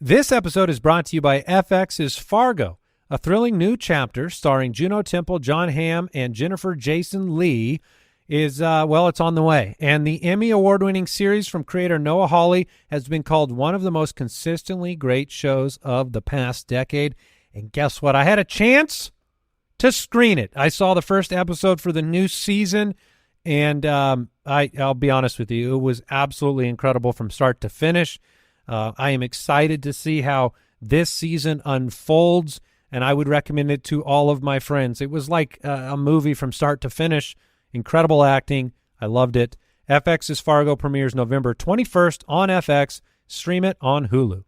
This episode is brought to you by FX's Fargo, a thrilling new chapter starring Juno Temple, John Hamm, and Jennifer Jason Leigh is, it's on the way. And the Emmy award-winning series from creator Noah Hawley has been called one of the most consistently great shows of the past decade. And guess what? I had a chance to screen it. I saw the first episode for the new season, and I'll be honest with you, it was absolutely incredible from start to finish. I am excited to see how this season unfolds, and I would recommend it to all of my friends. It was like a movie from start to finish. Incredible acting. I loved it. FX's Fargo premieres November 21st on FX. Stream it on Hulu.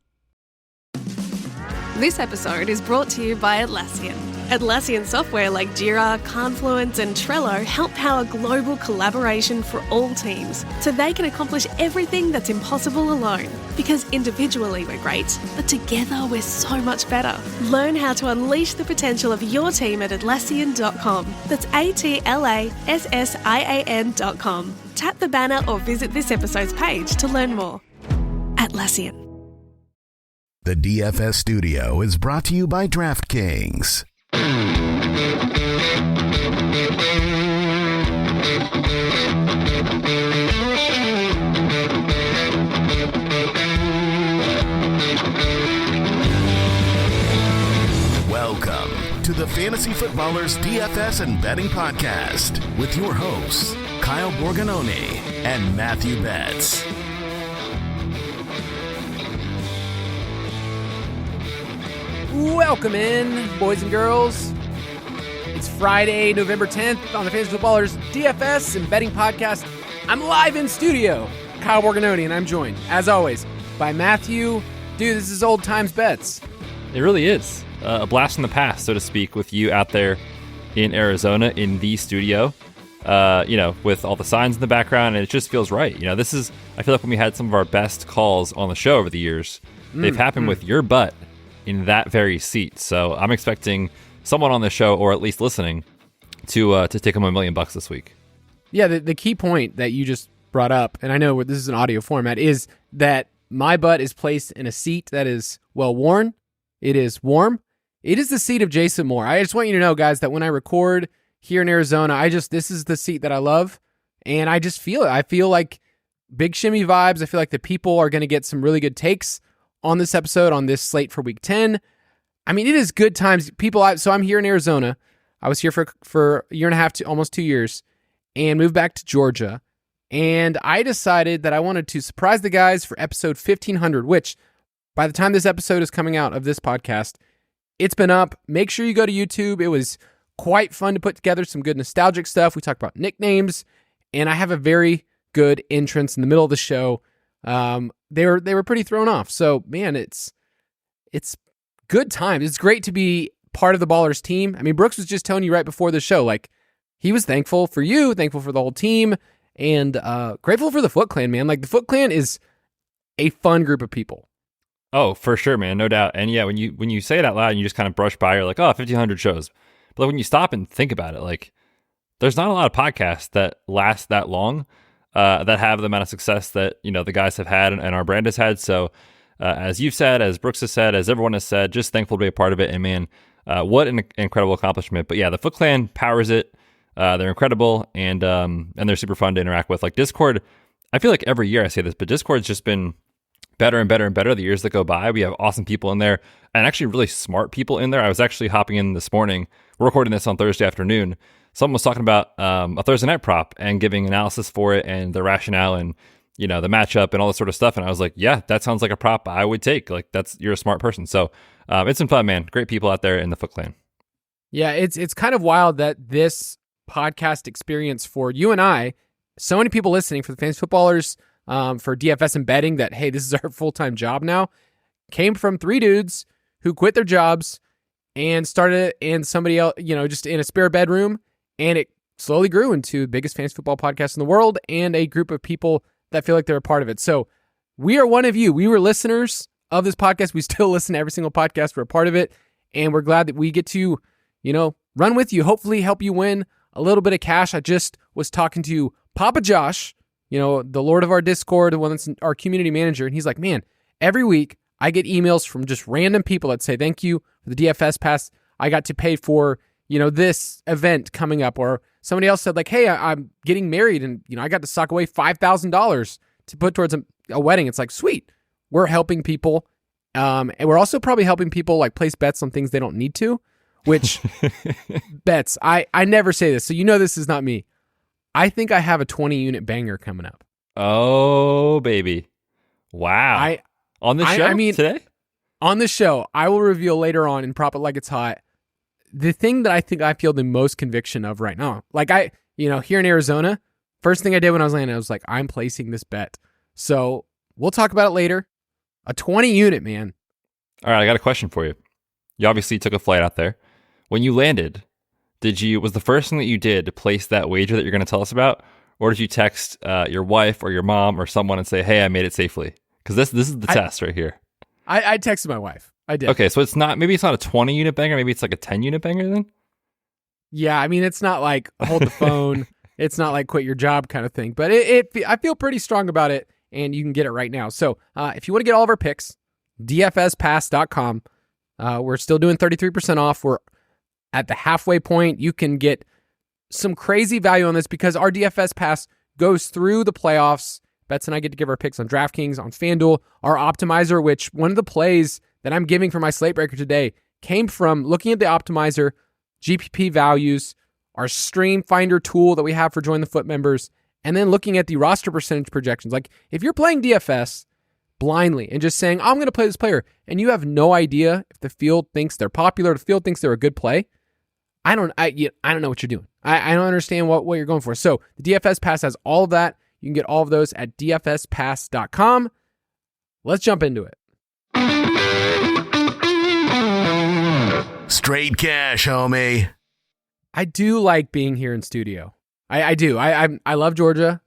This episode is brought to you by Atlassian. Atlassian software like Jira, Confluence, and Trello help power global collaboration for all teams, so they can accomplish everything that's impossible alone. Because individually we're great, but together we're so much better. Learn how to unleash the potential of your team at Atlassian.com. That's Atlassian.com. Tap the banner or visit this episode's page to learn more. Atlassian. The DFS studio is brought to you by DraftKings. Welcome to the Fantasy Footballers DFS and Betting Podcast with your hosts, Kyle Borganoni and Matthew Betz. Welcome in, boys and girls. It's Friday, November 10th on the Fantasy Footballers DFS and Betting Podcast. I'm live in studio, Kyle Borganoni, and I'm joined, as always, by Matthew. Dude, this is old times bets. It really is. A blast from the past, so to speak, with you out there in Arizona in the studio, with all the signs in the background, and it just feels right. This is, I feel like when we had some of our best calls on the show over the years, they've happened with your butt in that very seat. So I'm expecting someone on the show, or at least listening, to take home $1 million this week. Yeah, the key point that you just brought up, and I know this is an audio format, is that my butt is placed in a seat that is well worn. It is warm. It is the seat of Jason Moore. I just want you to know, guys, that when I record here in Arizona, this is the seat that I love, and I just feel it. I feel like big shimmy vibes. I feel like the people are going to get some really good takes on this episode, on this slate for week 10. I mean, it is good times. So I'm here in Arizona. I was here for a year and a half to almost 2 years and moved back to Georgia. And I decided that I wanted to surprise the guys for episode 1500, which by the time this episode is coming out of this podcast, it's been up. Make sure you go to YouTube. It was quite fun to put together some good nostalgic stuff. We talked about nicknames, and I have a very good entrance in the middle of the show. They were pretty thrown off. So man, it's good times. It's great to be part of the Ballers team. I mean, Brooks was just telling you right before the show, like, he was thankful for you, thankful for the whole team, and grateful for the Foot Clan, man. Like, the Foot Clan is a fun group of people. Oh, for sure, man, no doubt. And yeah, when you say it out loud and you just kind of brush by, you're like, 1,500 shows. But when you stop and think about it, like, there's not a lot of podcasts that last that long, that have the amount of success that, the guys have had and our brand has had. So as you've said, as Brooks has said, as everyone has said, just thankful to be a part of it. And man, what an incredible accomplishment. But yeah, the Foot Clan powers it. They're incredible, and they're super fun to interact with. Like Discord, I feel like every year I say this, but Discord's just been better and better and better the years that go by. We have awesome people in there, and actually really smart people in there. I was actually hopping in this morning. We're recording this on Thursday afternoon. Someone was talking about a Thursday night prop and giving analysis for it and the rationale and the matchup and all this sort of stuff. And I was like, yeah, that sounds like a prop I would take. Like, you're a smart person. So it's been fun, man. Great people out there in the Foot Clan. Yeah, it's kind of wild that this podcast experience for you and I, so many people listening for the Fantasy Footballers, for DFS and betting, that, hey, this is our full-time job now, came from three dudes who quit their jobs and started in somebody else, just in a spare bedroom, and it slowly grew into the biggest fantasy football podcast in the world and a group of people that feel like they're a part of it. So we are one of you. We were listeners of this podcast. We still listen to every single podcast. We're a part of it, and we're glad that we get to, run with you, hopefully help you win a little bit of cash. I just was talking to Papa Josh, the Lord of our Discord, the one that's our community manager, and he's like, man, every week I get emails from just random people that say, thank you for the DFS pass. I got to pay for, this event coming up. Or somebody else said like, hey, I'm getting married and, I got to sock away $5,000 to put towards a wedding. It's like, sweet. We're helping people. And we're also probably helping people like place bets on things they don't need to, which bets, I never say this. So this is not me. I think I have a 20-unit banger coming up. Oh, baby. Wow. On the show today? On the show, I will reveal later on in Prop It Like It's Hot, the thing that I think I feel the most conviction of right now. Like here in Arizona, first thing I did when I was landing, I was like, I'm placing this bet. So we'll talk about it later. A 20-unit, man. All right, I got a question for you. You obviously took a flight out there. When you landed, was the first thing that you did to place that wager that you're going to tell us about? Or did you text your wife or your mom or someone and say, hey, I made it safely? Because this is the test right here. I texted my wife. I did. Okay, so maybe it's not a 20-unit banger. Maybe it's like a 10-unit banger then? Yeah, it's not like hold the phone. It's not like quit your job kind of thing. But I feel pretty strong about it, and you can get it right now. So if you want to get all of our picks, dfspass.com. We're still doing 33% off. We're at the halfway point. You can get some crazy value on this because our DFS pass goes through the playoffs. Betz and I get to give our picks on DraftKings, on FanDuel, our optimizer, which one of the plays that I'm giving for my slate breaker today came from looking at the optimizer, GPP values, our stream finder tool that we have for Join the Foot members, and then looking at the roster percentage projections. Like if you're playing DFS blindly and just saying, I'm going to play this player, and you have no idea if the field thinks they're popular, the field thinks they're a good play, I don't know what you're doing. I don't understand what you're going for. So the DFS pass has all of that. You can get all of those at dfspass.com. Let's jump into it. Straight cash, homie. I do like being here in studio. I do. I love Georgia,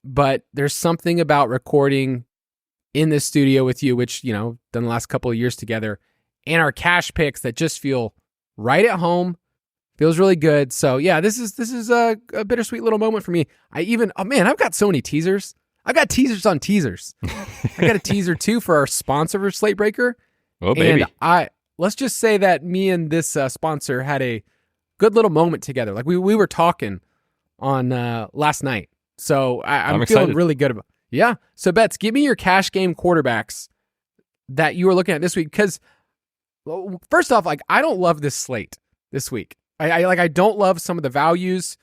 but there's something about recording in this studio with you, which, done the last couple of years together, and our cash picks that just feel right at home. Feels really good. So yeah, this is a bittersweet little moment for me. I've got so many teasers. I've got teasers on teasers. I got a teaser too for our sponsor for Slate Breaker. Oh baby. And let's just say that me and this sponsor had a good little moment together. Like we were talking on last night. So I'm feeling really good about it. Yeah. So Betz, give me your cash game quarterbacks that you were looking at this week. Because first off, I don't love this slate this week. I don't love some of the values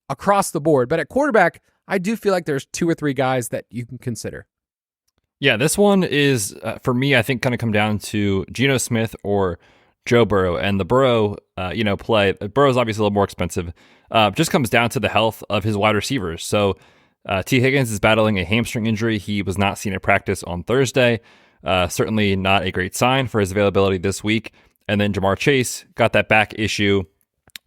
across the board, but at quarterback, I do feel like there's 2 or 3 guys that you can consider. Yeah, this one is, for me, I think going to come down to Geno Smith or Joe Burrow. And the Burrow, play, Burrow's obviously a little more expensive. Just comes down to the health of his wide receivers. So T. Higgins is battling a hamstring injury. He was not seen at practice on Thursday. Certainly not a great sign for his availability this week. And then Jamar Chase got that back issue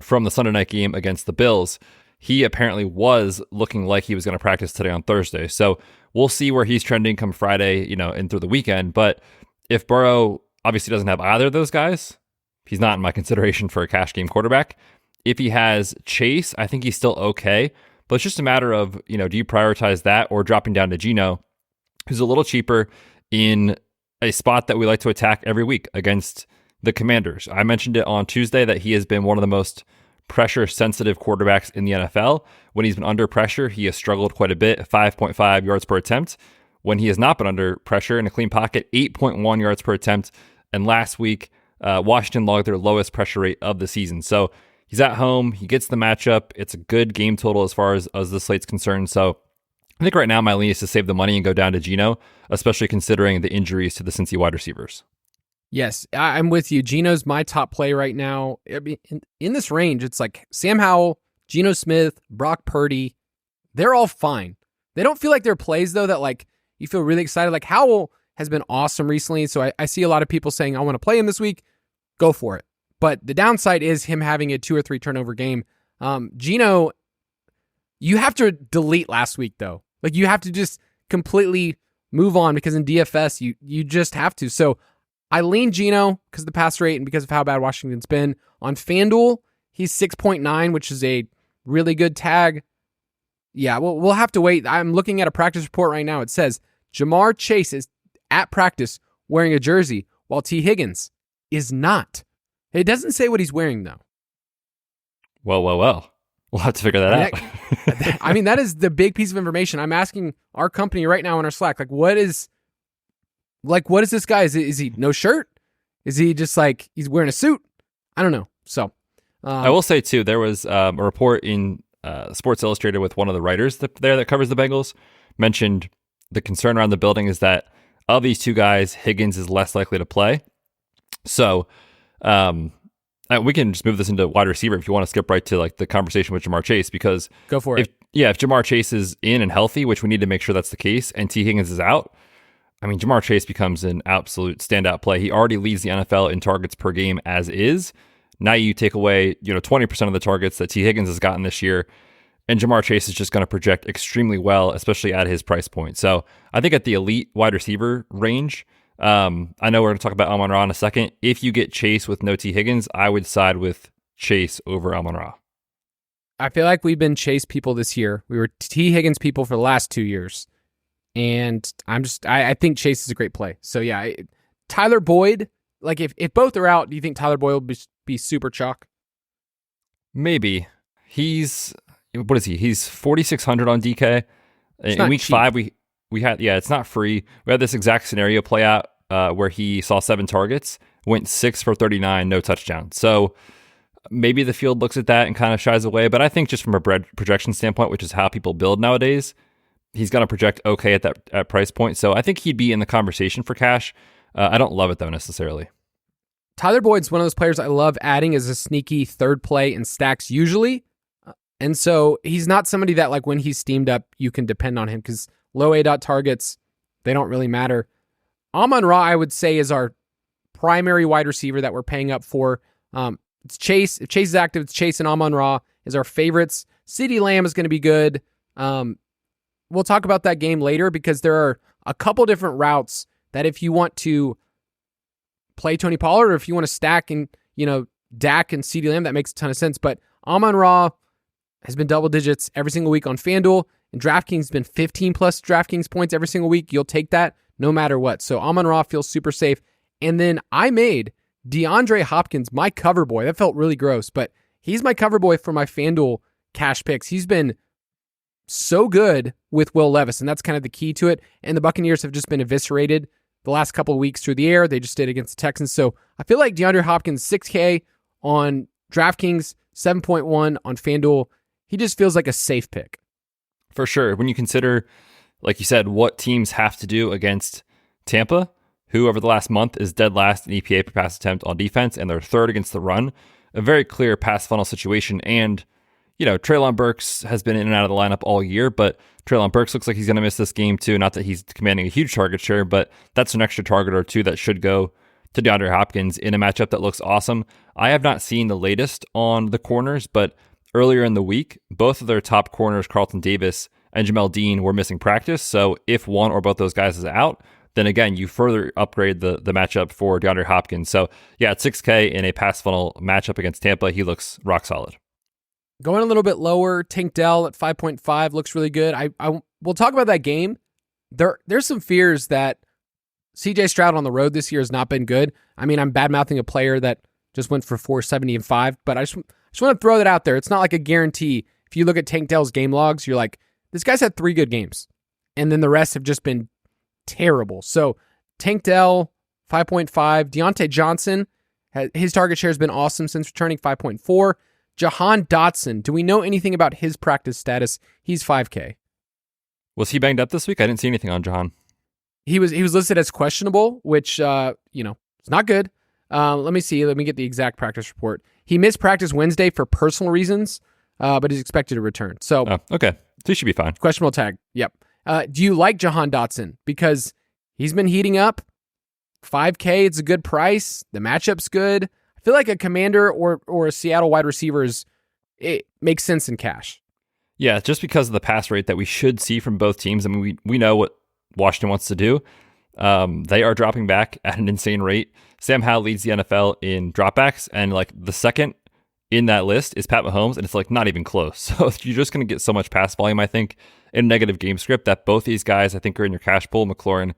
from the Sunday night game against the Bills. He apparently was looking like he was going to practice today on Thursday. So we'll see where he's trending come Friday, and through the weekend. But if Burrow obviously doesn't have either of those guys, he's not in my consideration for a cash game quarterback. If he has Chase, I think he's still okay. But it's just a matter of, do you prioritize that or dropping down to Geno, who's a little cheaper in a spot that we like to attack every week against the Commanders. I mentioned it on Tuesday that he has been one of the most pressure-sensitive quarterbacks in the NFL. When he's been under pressure, he has struggled quite a bit, 5.5 yards per attempt. When he has not been under pressure in a clean pocket, 8.1 yards per attempt. And last week, Washington logged their lowest pressure rate of the season. So he's at home. He gets the matchup. It's a good game total as far as the slate's concerned. So I think right now my lean is to save the money and go down to Geno, especially considering the injuries to the Cincy wide receivers. Yes, I'm with you. Geno's my top play right now. I mean, in this range, it's like Sam Howell, Geno Smith, Brock Purdy. They're all fine. They don't feel like they're plays, though, that you feel really excited. Like Howell has been awesome recently, so I see a lot of people saying, I want to play him this week. Go for it. But the downside is him having a 2 or 3 turnover game. Geno, you have to delete last week, though. You have to just completely move on because in DFS, you just have to. So I lean Geno because of the pass rate and because of how bad Washington's been. On FanDuel, he's 6.9, which is a really good tag. Yeah, we'll have to wait. I'm looking at a practice report right now. It says Jamar Chase is at practice wearing a jersey, while T. Higgins is not. It doesn't say what he's wearing, though. Well. We'll have to figure that out. I mean, that is the big piece of information. I'm asking our company right now in our Slack, what is this guy? Is he no shirt? Is he just like he's wearing a suit? I don't know. So I will say too, there was a report in Sports Illustrated with one of the writers that covers the Bengals, mentioned the concern around the building is that of these two guys, Higgins is less likely to play. So we can just move this into wide receiver if you want to skip right to like the conversation with Jamar Chase, because go for it. If Jamar Chase is in and healthy, which we need to make sure that's the case, and T. Higgins is out, I mean, Jamar Chase becomes an absolute standout play. He already leads the NFL in targets per game as is. Now you take away, 20% of the targets that T. Higgins has gotten this year, and Jamar Chase is just going to project extremely well, especially at his price point. So I think at the elite wide receiver range, I know we're going to talk about Amon-Ra in a second. If you get Chase with no T. Higgins, I would side with Chase over Amon-Ra. I feel like we've been Chase people this year. We were T. Higgins people for the last 2 years. And I think Chase is a great play. So yeah, Tyler Boyd, like if both are out, do you think Tyler Boyd will be super chalk? Maybe. What is he? He's 4,600 on DK. In week cheap. 5, we had, it's not free. We had this exact scenario play out where he saw 7 targets, went 6 for 39, no touchdown. So maybe the field looks at that and kind of shies away. But I think just from a projection standpoint, which is how people build nowadays, he's going to project okay at that price point. So I think he'd be in the conversation for cash. I don't love it though necessarily. Tyler Boyd's one of those players I love adding as a sneaky third play in stacks usually. And so he's not somebody that like when he's steamed up, you can depend on him because low A-dot targets, they don't really matter. Amon-Ra, I would say, is our primary wide receiver that we're paying up for. It's Chase. If Chase is active, it's Chase, and Amon-Ra is our favorites. CeeDee Lamb is going to be good. We'll talk about that game later because there are a couple different routes that if you want to play Tony Pollard or if you want to stack and, Dak and CeeDee Lamb, that makes a ton of sense. But Amon-Ra has been double digits every single week on FanDuel, and DraftKings has been 15 plus DraftKings points every single week. You'll take that no matter what. So Amon-Ra feels super safe. And then I made DeAndre Hopkins my cover boy. That felt really gross, but he's my cover boy for my FanDuel cash picks. He's been so good with Will Levis, and that's kind of the key to it. And the Buccaneers have just been eviscerated the last couple of weeks through the air. They just did against the Texans. So I feel like DeAndre Hopkins, 6K on DraftKings, 7.1 on FanDuel. He just feels like a safe pick. For sure. When you consider, like you said, what teams have to do against Tampa, who over the last month is dead last in EPA per pass attempt on defense, and they're third against the run, a very clear pass funnel situation. And, Treylon Burks has been in and out of the lineup all year, but Treylon Burks looks like he's going to miss this game too. Not that he's commanding a huge target share, but that's an extra target or two that should go to DeAndre Hopkins in a matchup that looks awesome. I have not seen the latest on the corners, but earlier in the week, both of their top corners, Carlton Davis and Jamel Dean, were missing practice. So if one or both those guys is out, then again, you further upgrade the matchup for DeAndre Hopkins. So yeah, at 6K in a pass funnel matchup against Tampa, he looks rock solid. Going a little bit lower, Tank Dell at 5.5 looks really good. We'll talk about that game. There's some fears that CJ Stroud on the road this year has not been good. I mean, I'm bad-mouthing a player that just went for 470 and 5, but I just want to throw that out there. It's not like a guarantee. If you look at Tank Dell's game logs, you're like, this guy's had 3 good games, and then the rest have just been terrible. So Tank Dell, 5.5. Deontay Johnson, his target share has been awesome since returning, 5.4. Jahan Dotson, do we know anything about his practice status? He's 5K. Was he banged up this week? I didn't see anything on Jahan. He was listed as questionable, which, it's not good. Let me see. Let me get the exact practice report. He missed practice Wednesday for personal reasons, but he's expected to return. So, okay. So he should be fine. Questionable tag. Yep. Do you like Jahan Dotson? Because he's been heating up. 5K, it's a good price. The matchup's good. I feel like a Commander or a Seattle wide receiver it makes sense in cash. Yeah, just because of the pass rate that we should see from both teams. I mean, we know what Washington wants to do. They are dropping back at an insane rate. Sam Howell leads the NFL in dropbacks, and like the second in that list is Pat Mahomes, and it's like not even close. So you're just going to get so much pass volume, I think, in a negative game script that both these guys, I think, are in your cash pool, McLaurin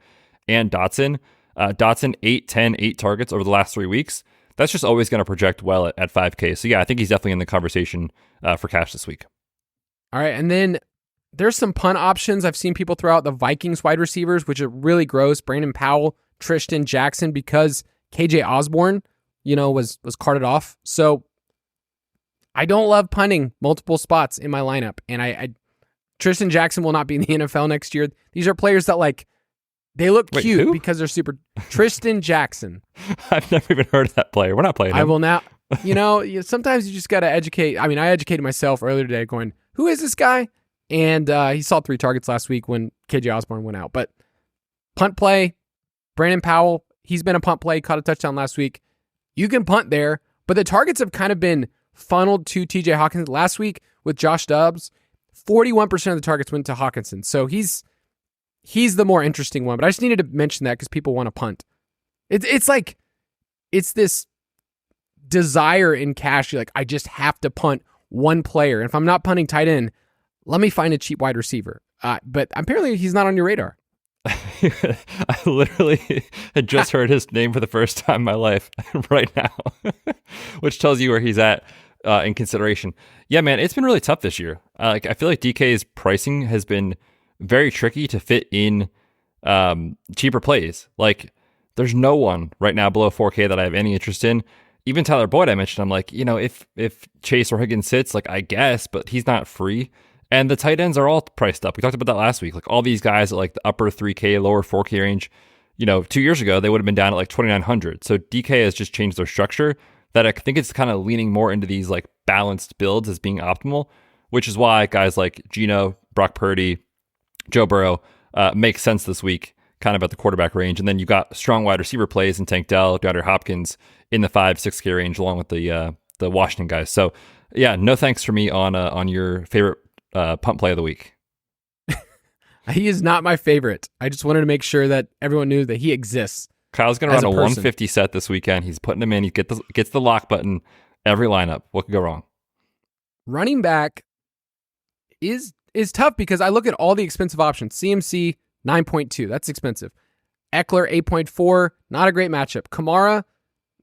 and Dotson. Dotson, 8, 10, 8 targets over the last 3 weeks. That's just always going to project well at 5K. So yeah, I think he's definitely in the conversation for cash this week. All right, and then there's some punt options. I've seen people throw out the Vikings wide receivers, which are really gross. Brandon Powell, Tristan Jackson, because KJ Osborne, was carted off. So I don't love punting multiple spots in my lineup. And Tristan Jackson will not be in the NFL next year. These are players that they look cute who? because they're super. Tristan Jackson. I've never even heard of that player. We're not playing him. I will now. Sometimes you just got to educate. I mean, I educated myself earlier today going, who is this guy? And he saw 3 targets last week when KJ Osborne went out. But punt play, Brandon Powell, he's been a punt play, caught a touchdown last week. You can punt there, but the targets have kind of been funneled to TJ Hawkins. Last week with Josh Dobbs, 41% of the targets went to Hawkinson. So he's the more interesting one. But I just needed to mention that because people want to punt. It's this desire in cash. You're like, I just have to punt one player. And if I'm not punting tight end, let me find a cheap wide receiver. But apparently he's not on your radar. I literally had just heard his name for the first time in my life right now, which tells you where he's at in consideration. Yeah, man, it's been really tough this year. I feel like DK's pricing has been very tricky to fit in cheaper plays. Like, there's no one right now below 4K that I have any interest in. Even Tyler Boyd, I mentioned, I'm like, if Chase or Higgins sits, I guess, but he's not free. And the tight ends are all priced up. We talked about that last week. All these guys at the upper 3K, lower 4K range, 2 years ago, they would have been down at 2,900. So DK has just changed their structure that I think it's kind of leaning more into these balanced builds as being optimal, which is why guys like Geno, Brock Purdy, Joe Burrow make sense this week, kind of at the quarterback range. And then you've got strong wide receiver plays in Tank Dell, DeAndre Hopkins in the 5-6K range, along with the Washington guys. So yeah, no thanks for me on your favorite punt play of the week. He is not my favorite. I just wanted to make sure that everyone knew that he exists. Kyle's going to run a 150 set this weekend. He's putting him in. He gets the lock button every lineup. What could go wrong? Running back is tough because I look at all the expensive options. CMC 9.2, that's expensive. Eckler 8.4, not a great matchup. Kamara,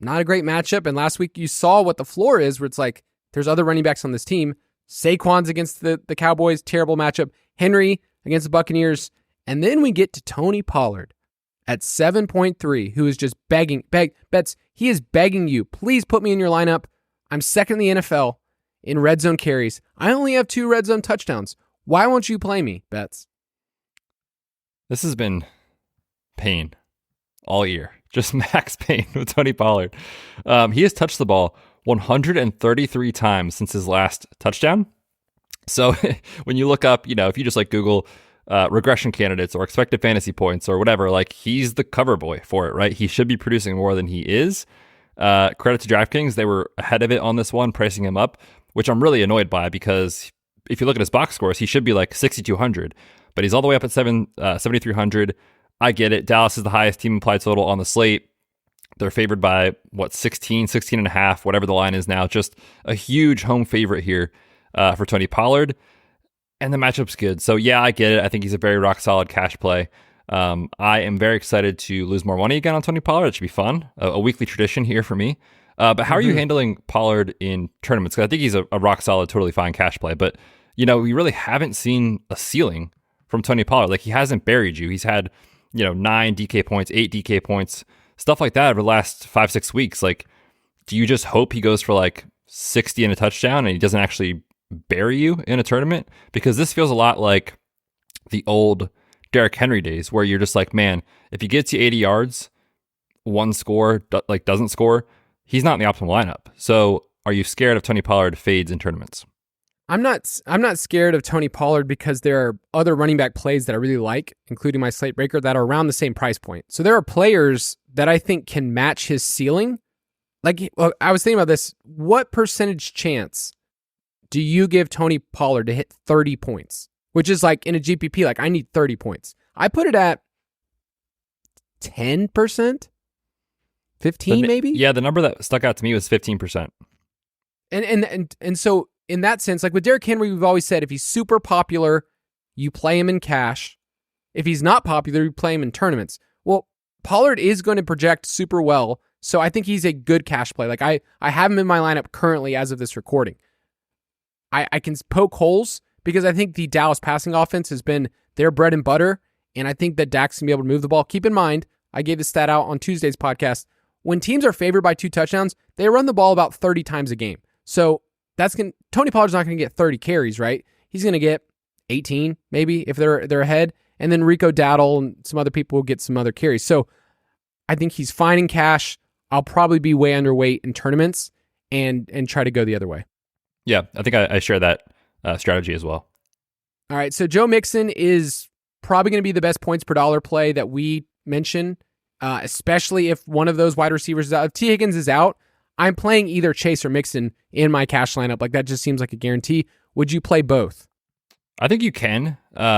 not a great matchup. And last week you saw what the floor is, where it's there's other running backs on this team. Saquon's against the Cowboys, terrible matchup. Henry against the Buccaneers. And then we get to Tony Pollard at 7.3, who is just begging. Betz, he is begging you, please put me in your lineup. I'm second in the NFL in red zone carries. I only have 2 red zone touchdowns. Why won't you play me, Betz? This has been pain all year. Just max pain with Tony Pollard. He has touched the ball 133 times since his last touchdown. So when you look up, if you just Google regression candidates or expected fantasy points or whatever, he's the cover boy for it, right? He should be producing more than he is. Credit to DraftKings. They were ahead of it on this one, pricing him up, which I'm really annoyed by because if you look at his box scores, he should be 6,200, but he's all the way up at 7,300. I get it. Dallas is the highest team implied total on the slate. They're favored by 16 and a half, whatever the line is now. Just a huge home favorite here for Tony Pollard. And the matchup's good. So yeah, I get it. I think he's a very rock solid cash play. I am very excited to lose more money again on Tony Pollard. It should be fun. A weekly tradition here for me. But how are you handling Pollard in tournaments? Because I think he's a rock solid, totally fine cash play. But, we really haven't seen a ceiling from Tony Pollard. He hasn't buried you. He's had, 9 DK points, 8 DK points, stuff like that over the last 5-6 weeks. Do you just hope he goes for 60 and a touchdown and he doesn't actually bury you in a tournament? Because this feels a lot like the old Derrick Henry days where you're just man, if he gets you 80 yards, one score, doesn't score, he's not in the optimal lineup. So are you scared of Tony Pollard fades in tournaments? I'm not scared of Tony Pollard because there are other running back plays that I really like, including my slate breaker, that are around the same price point. So there are players that I think can match his ceiling. I was thinking about this. What percentage chance do you give Tony Pollard to hit 30 points? Which is in a GPP, I need 30 points. I put it at 10%? 15 maybe? Yeah, the number that stuck out to me was 15%. And so in that sense, with Derrick Henry, we've always said if he's super popular, you play him in cash. If he's not popular, you play him in tournaments. Well, Pollard is going to project super well, so I think he's a good cash play. Like I have him in my lineup currently as of this recording. I can poke holes because I think the Dallas passing offense has been their bread and butter, and I think that Dak's going to be able to move the ball. Keep in mind, I gave this stat out on Tuesday's podcast. When teams are favored by 2 touchdowns, they run the ball about 30 times a game. So Tony Pollard's not going to get 30 carries, right? He's going to get 18 maybe if they're ahead, and then Rico Dowdle and some other people will get some other carries. So I think he's fine in cash. I'll probably be way underweight in tournaments and try to go the other way. Yeah, I think I share that strategy as well. All right, so Joe Mixon is probably going to be the best points per dollar play that we mention, especially if one of those wide receivers is out. If T. Higgins is out, I'm playing either Chase or Mixon in my cash lineup. Like that just seems like a guarantee. Would you play both? I think you can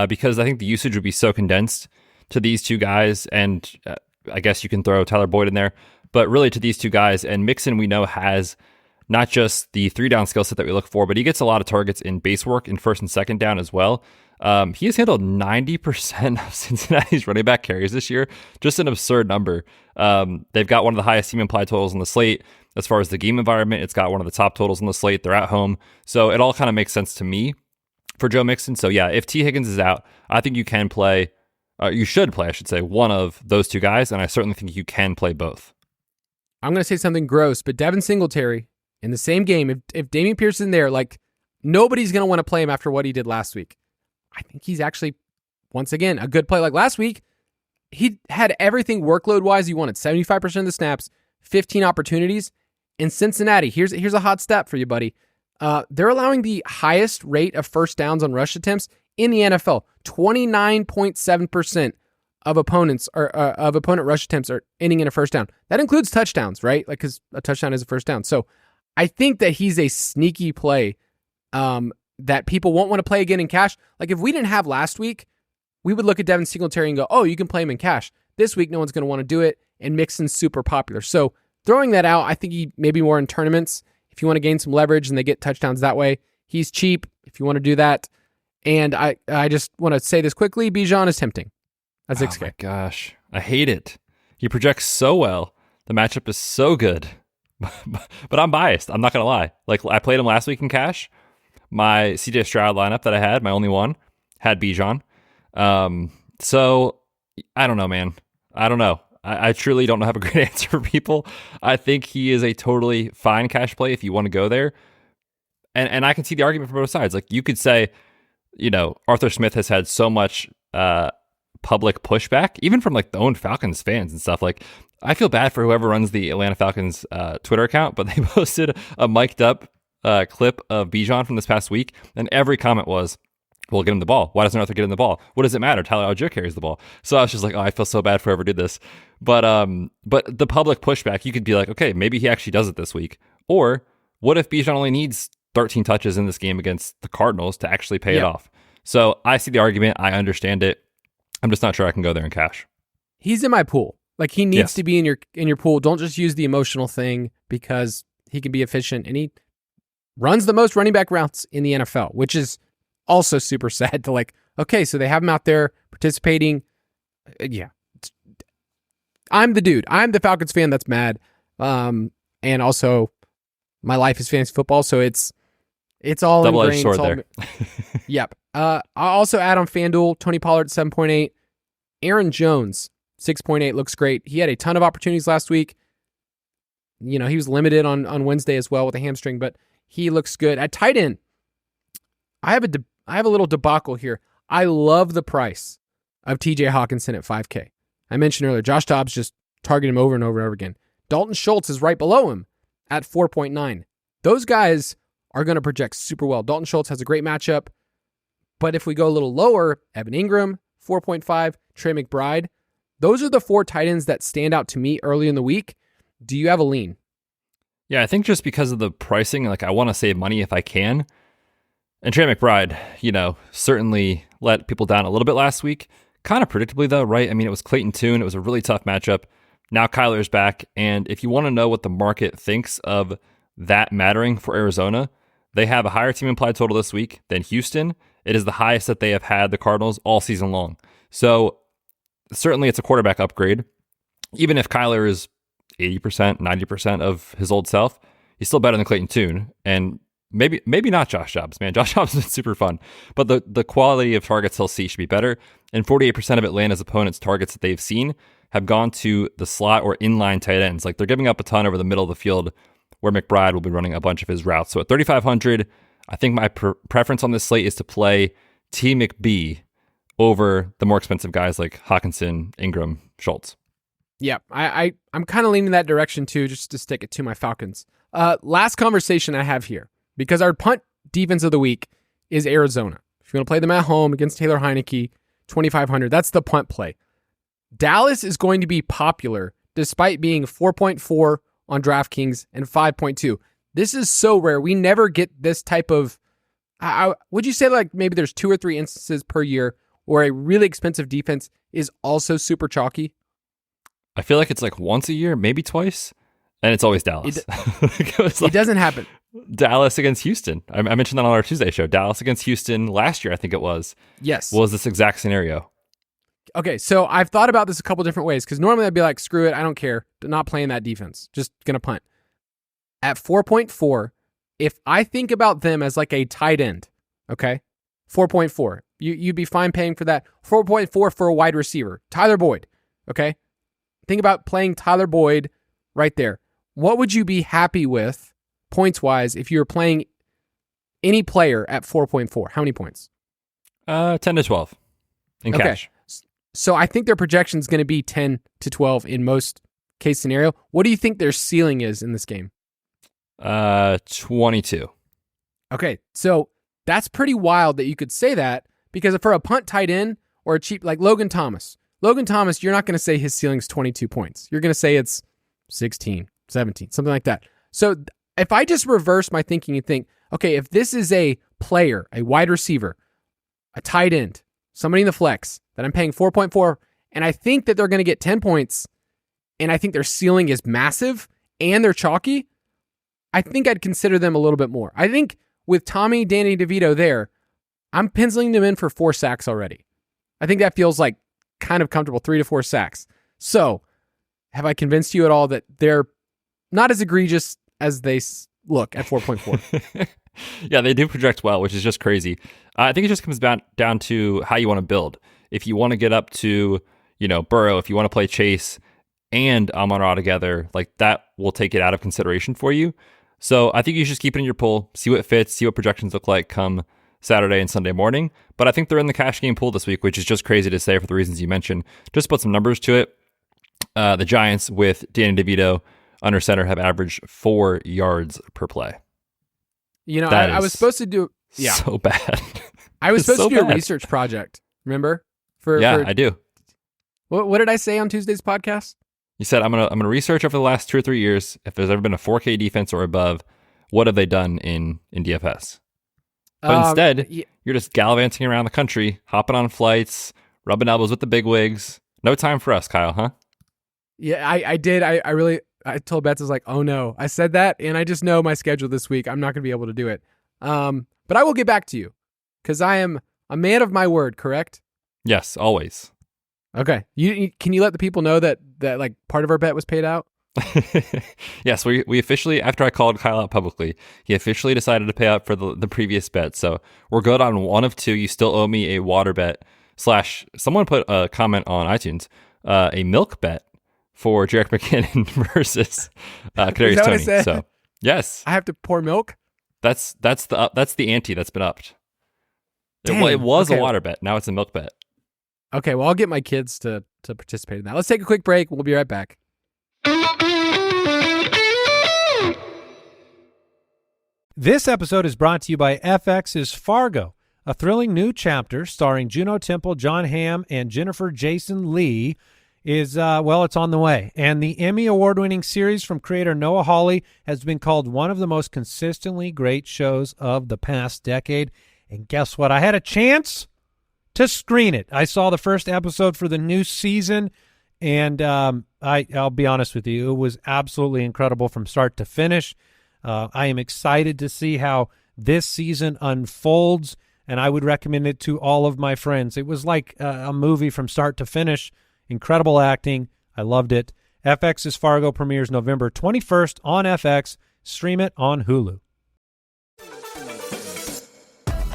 because I think the usage would be so condensed to these two guys, and I guess you can throw Tyler Boyd in there, but really to these two guys. And Mixon, we know, has not just the 3-down skill set that we look for, but he gets a lot of targets in base work in 1st and 2nd down as well. He has handled 90% of Cincinnati's running back carries this year. Just an absurd number. They've got one of the highest team implied totals on the slate. As far as the game environment, it's got one of the top totals on the slate. They're at home. So it all kind of makes sense to me for Joe Mixon. So yeah, if T. Higgins is out, I think you can play, you should play, I should say, one of those two guys. And I certainly think you can play both. I'm going to say something gross, but Devin Singletary in the same game, if Dameon Pierce is in there, like nobody's going to want to play him after what he did last week. I think he's actually, once again, a good play. Like last week, he had everything workload-wise he wanted. 75% of the snaps, 15 opportunities. In Cincinnati, here's a hot stat for you, buddy. They're allowing the highest rate of first downs on rush attempts in the NFL. 29.7% of opponents or of opponent rush attempts are ending in a first down. That includes touchdowns, right? Like because a touchdown is a first down. So I think that he's a sneaky play that people won't want to play again in cash. Like if we didn't have last week, we would look at Devin Singletary and go, oh, you can play him in cash. This week, no one's going to want to do it, and Mixon's super popular. So throwing that out, I think he maybe more in tournaments. If you want to gain some leverage and they get touchdowns that way, he's cheap if you want to do that. And I just want to say this quickly, Bijan is tempting. That's 6K. Oh my gosh, I hate it. He projects so well. The matchup is so good. But I'm biased. I'm not going to lie. Like I played him last week in cash. My CJ Stroud lineup that I had, my only one, had Bijan. So I don't know, man. I don't know. I truly don't have a great answer for people. I think he is a totally fine cash play if you want to go there. And I can see the argument from both sides. Like you could say, you know, Arthur Smith has had so much public pushback, even from like the own Falcons fans and stuff. Like I feel bad for whoever runs the Atlanta Falcons Twitter account, but they posted a mic'd up clip of Bijan from this past week, and every comment was, well, get him the ball. Why doesn't Arthur get him the ball? What does it matter? Tyler Algier carries the ball. So I was just like, oh, I feel so bad for whoever did this. But the public pushback, you could be like, okay, maybe he actually does it this week. Or what if Bijan only needs 13 touches in this game against the Cardinals to actually pay it off? So I see the argument. I understand it. I'm just not sure I can go there in cash. He's in my pool. Like he needs to be in your pool. Don't just use the emotional thing because he can be efficient, and he runs the most running back routes in the NFL, which is also super sad to like, okay, so they have him out there participating. Yeah. I'm the dude. I'm the Falcons fan that's mad. And also my life is fantasy football, so it's all double-edged ingrained. sword there. Yep. I'll also add on FanDuel, Tony Pollard 7.8. Aaron Jones 6.8 looks great. He had a ton of opportunities last week. You know, he was limited on Wednesday as well with a hamstring, but he looks good. At tight end, I have a little debacle here. I love the price of TJ Hawkinson at 5K. I mentioned earlier, Josh Dobbs just targeted him over and over and over again. Dalton Schultz is right below him at 4.9. Those guys are going to project super well. Dalton Schultz has a great matchup, but if we go a little lower, Evan Ingram, 4.5, Trey McBride, those are the 4 tight ends that stand out to me early in the week. Do you have a lean? Yeah, I think just because of the pricing, like I want to save money if I can. And Trey McBride, you know, certainly let people down a little bit last week. Kind of predictably though, right? I mean, it was Clayton Tune. It was a really tough matchup. Now Kyler's back. And if you want to know what the market thinks of that mattering for Arizona, they have a higher team implied total this week than Houston. It is the highest that they have had, the Cardinals, all season long. So certainly it's a quarterback upgrade. even if Kyler is 80%, 90% of his old self, he's still better than Clayton Tune. And maybe not Josh Dobbs, man. Josh Dobbs has been super fun. But the quality of targets he'll see should be better. And 48% of Atlanta's opponents' targets that they've seen have gone to the slot or inline tight ends. Like, they're giving up a ton over the middle of the field where McBride will be running a bunch of his routes. So at 3,500, I think my preference on this slate is to play T. McB over the more expensive guys like Hawkinson, Ingram, Schultz. Yeah, I'm kind of leaning that direction too, just to stick it to my Falcons. Last conversation I have here, because our punt defense of the week is Arizona. If you want to play them at home against Taylor Heineke, 2,500, that's the punt play. Dallas is going to be popular despite being 4.4 on DraftKings and 5.2. This is so rare. We never get this type of, would you say like maybe there's 2 or 3 instances per year where a really expensive defense is also super chalky? I feel like it's like once a year, maybe twice, and it's always Dallas. It doesn't happen. Dallas against Houston. I mentioned that on our Tuesday show. Dallas against Houston last year, I think it was. Yes. Was this exact scenario. Okay, so I've thought about this a couple different ways, because normally I'd be like, screw it, I don't care. Not playing that defense. Just going to punt. At 4.4, if I think about them as like a tight end, okay, 4.4, you'd be fine paying for that. 4.4 for a wide receiver. Tyler Boyd, okay? Think about playing Tyler Boyd right there. What would you be happy with points-wise if you were playing any player at 4.4? How many points? 10 to 12 in cash. So I think their projection is going to be 10 to 12 in most case scenario. What do you think their ceiling is in this game? 22. Okay, so that's pretty wild that you could say that, because for a punt tight end or a cheap, like Logan Thomas, you're not going to say his ceiling's 22 points. You're going to say it's 16, 17, something like that. So if I just reverse my thinking and think, okay, if this is a player, a wide receiver, a tight end, somebody in the flex that I'm paying 4.4, and I think that they're going to get 10 points, and I think their ceiling is massive and they're chalky, I think I'd consider them a little bit more. I think with Tommy, Danny DeVito there, I'm penciling them in for 4 sacks already. I think that feels like kind of comfortable, 3 to 4 sacks. So have I convinced you at all that they're not as egregious as they look at 4.4? Yeah, they do project well, which is just crazy. I think it just comes down to how you want to build. If you want to get up to, Burrow, if you want to play Chase and Amon-Ra together, like that will take it out of consideration for you. So I think you should just keep it in your pool, see what fits, see what projections look like come Saturday and Sunday morning. But I think they're in the cash game pool this week, which is just crazy to say for the reasons you mentioned. Just put some numbers to it. The Giants with Danny DeVito under center have averaged 4 yards per play. I was supposed to do so bad. I was supposed to do a research project. Remember? I do. What did I say on Tuesday's podcast? You said I'm gonna research over the last 2 or 3 years if there's ever been a 4K defense or above. What have they done in DFS? But instead, you're just gallivanting around the country, hopping on flights, rubbing elbows with the bigwigs. No time for us, Kyle, huh? Yeah, I did. I told Betz, I was like, oh no, I said that, and I just know my schedule this week. I'm not going to be able to do it. But I will get back to you, because I am a man of my word, correct? Yes, always. Okay. Can you let the people know that like part of our bet was paid out? Yes, we officially, after I called Kyle out publicly, he officially decided to pay out for the previous bet. So we're good on 1 of 2. You still owe me a water bet / someone put a comment on iTunes, a milk bet for Jerick McKinnon versus Kadarius Toney. So yes, I have to pour milk. That's the ante that's been upped. Dang, it was okay. A water bet. Now it's a milk bet. Okay, well, I'll get my kids to participate in that. Let's take a quick break. We'll be right back. This episode is brought to you by FX's Fargo, a thrilling new chapter starring Juno Temple, John Hamm, and Jennifer Jason Leigh is, it's on the way. And the Emmy award-winning series from creator Noah Hawley has been called one of the most consistently great shows of the past decade. And guess what? I had a chance to screen it. I saw the first episode for the new season, and I'll be honest with you, it was absolutely incredible from start to finish. I am excited to see how this season unfolds, and I would recommend it to all of my friends. It was like a movie from start to finish. Incredible acting. I loved it. FX's Fargo premieres November 21st on FX. Stream it on Hulu.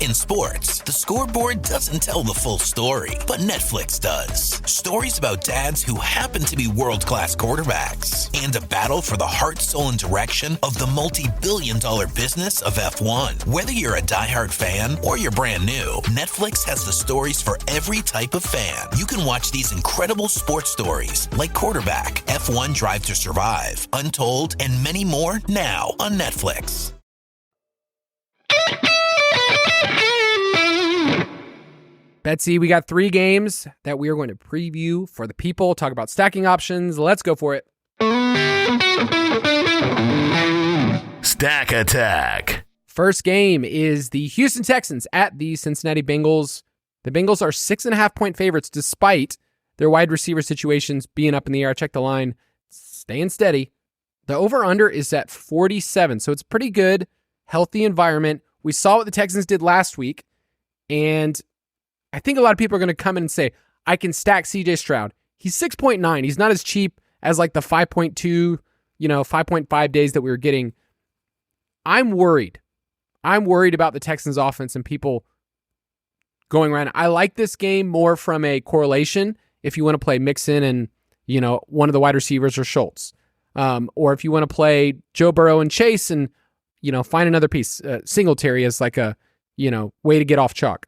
In sports, the scoreboard doesn't tell the full story, but Netflix does. Stories about dads who happen to be world-class quarterbacks and a battle for the heart, soul, and direction of the multi-billion-dollar business of F1. Whether you're a diehard fan or you're brand new, Netflix has the stories for every type of fan. You can watch these incredible sports stories like Quarterback, F1 Drive to Survive, Untold, and many more now on Netflix. Betsy, we got 3 games that we are going to preview for the people, talk about stacking options. Let's go for it. Stack Attack. First game is the Houston Texans at the Cincinnati Bengals. The Bengals are 6.5-point favorites despite their wide receiver situations being up in the air. I checked the line, staying steady. The over-under is at 47, so it's pretty good, healthy environment. We saw what the Texans did last week, and I think a lot of people are going to come in and say, I can stack CJ Stroud. He's 6.9. He's not as cheap as like the 5.2, 5.5 days that we were getting. I'm worried. I'm worried about the Texans offense and people going around. I like this game more from a correlation if you want to play Mixon and, one of the wide receivers or Schultz. Or if you want to play Joe Burrow and Chase and, find another piece. Singletary as like a, way to get off chalk.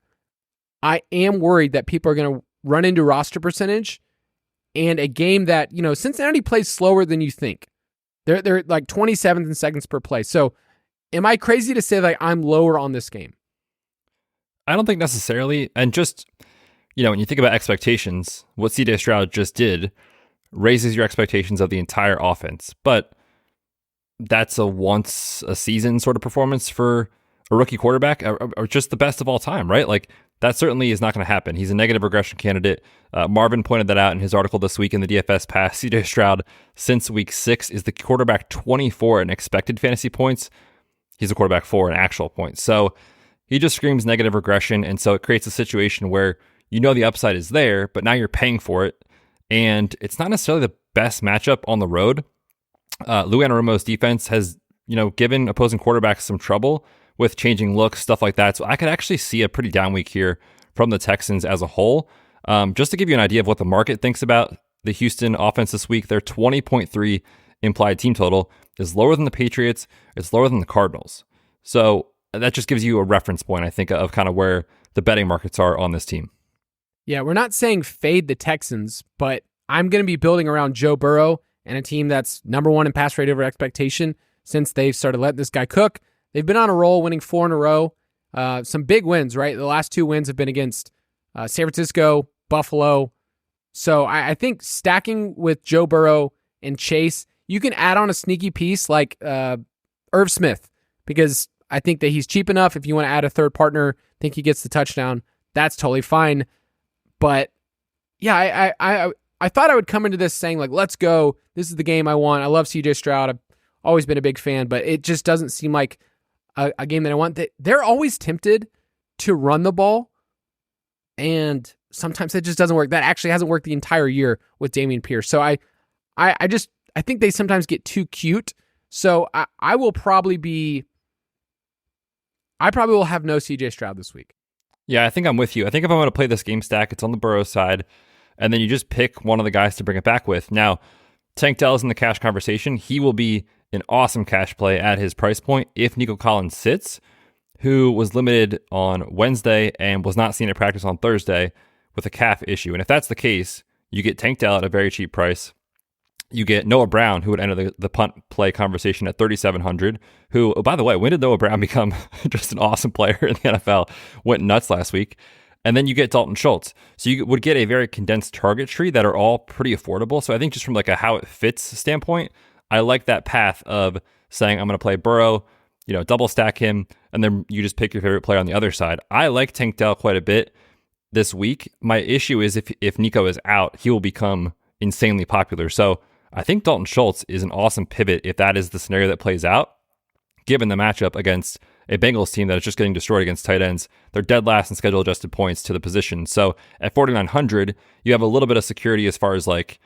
I am worried that people are going to run into roster percentage and a game that, Cincinnati plays slower than you think. They're like 27th in seconds per play. So am I crazy to say that I'm lower on this game? I don't think necessarily. And just, when you think about expectations, what CJ Stroud just did raises your expectations of the entire offense. But that's a once a season sort of performance for a rookie quarterback or just the best of all time, right? Like that certainly is not going to happen. He's a negative regression candidate. Marvin pointed that out in his article this week in the DFS Pass. CJ Stroud, since week 6, is the quarterback 24 in expected fantasy points. He's a quarterback 4 in actual points. So he just screams negative regression. And so it creates a situation where the upside is there, but now you're paying for it. And it's not necessarily the best matchup on the road. Lou Anarumo's defense has, given opposing quarterbacks some trouble with changing looks, stuff like that. So I could actually see a pretty down week here from the Texans as a whole. Just to give you an idea of what the market thinks about the Houston offense this week, their 20.3 implied team total is lower than the Patriots. It's lower than the Cardinals. So that just gives you a reference point, I think, of kind of where the betting markets are on this team. Yeah, we're not saying fade the Texans, but I'm going to be building around Joe Burrow and a team that's number 1 in pass rate over expectation since they've started letting this guy cook. They've been on a roll, winning 4 in a row. Some big wins, right? The last 2 wins have been against San Francisco, Buffalo. So I think stacking with Joe Burrow and Chase, you can add on a sneaky piece like Irv Smith, because I think that he's cheap enough. If you want to add a third partner, think he gets the touchdown, that's totally fine. But yeah, I thought I would come into this saying like, let's go. This is the game I want. I love CJ Stroud. I've always been a big fan, but it just doesn't seem like a game that I want. They're always tempted to run the ball, and sometimes it just doesn't work. That actually hasn't worked the entire year with Dameon Pierce. So I think they sometimes get too cute. So I will probably will have no CJ Stroud this week. Yeah, I think I'm with you. I think if I'm going to play this game stack, it's on the Burrow side, and then you just pick one of the guys to bring it back with. Now, Tank Dell is in the cash conversation. He will be an awesome cash play at his price point if Nico Collins sits, who was limited on Wednesday and was not seen at practice on Thursday with a calf issue. And if that's the case, you get Tank Dell at a very cheap price. You get Noah Brown, who would enter the punt play conversation at 3,700, who, oh, by the way, when did Noah Brown become just an awesome player in the NFL? Went nuts last week. And then you get Dalton Schultz. So you would get a very condensed target tree that are all pretty affordable. So I think just from like a how it fits standpoint, I like that path of saying I'm going to play Burrow, double stack him, and then you just pick your favorite player on the other side. I like Tank Dell quite a bit this week. My issue is if Nico is out, he will become insanely popular. So I think Dalton Schultz is an awesome pivot if that is the scenario that plays out, given the matchup against a Bengals team that is just getting destroyed against tight ends. They're dead last in schedule adjusted points to the position. So at 4,900, you have a little bit of security as far as like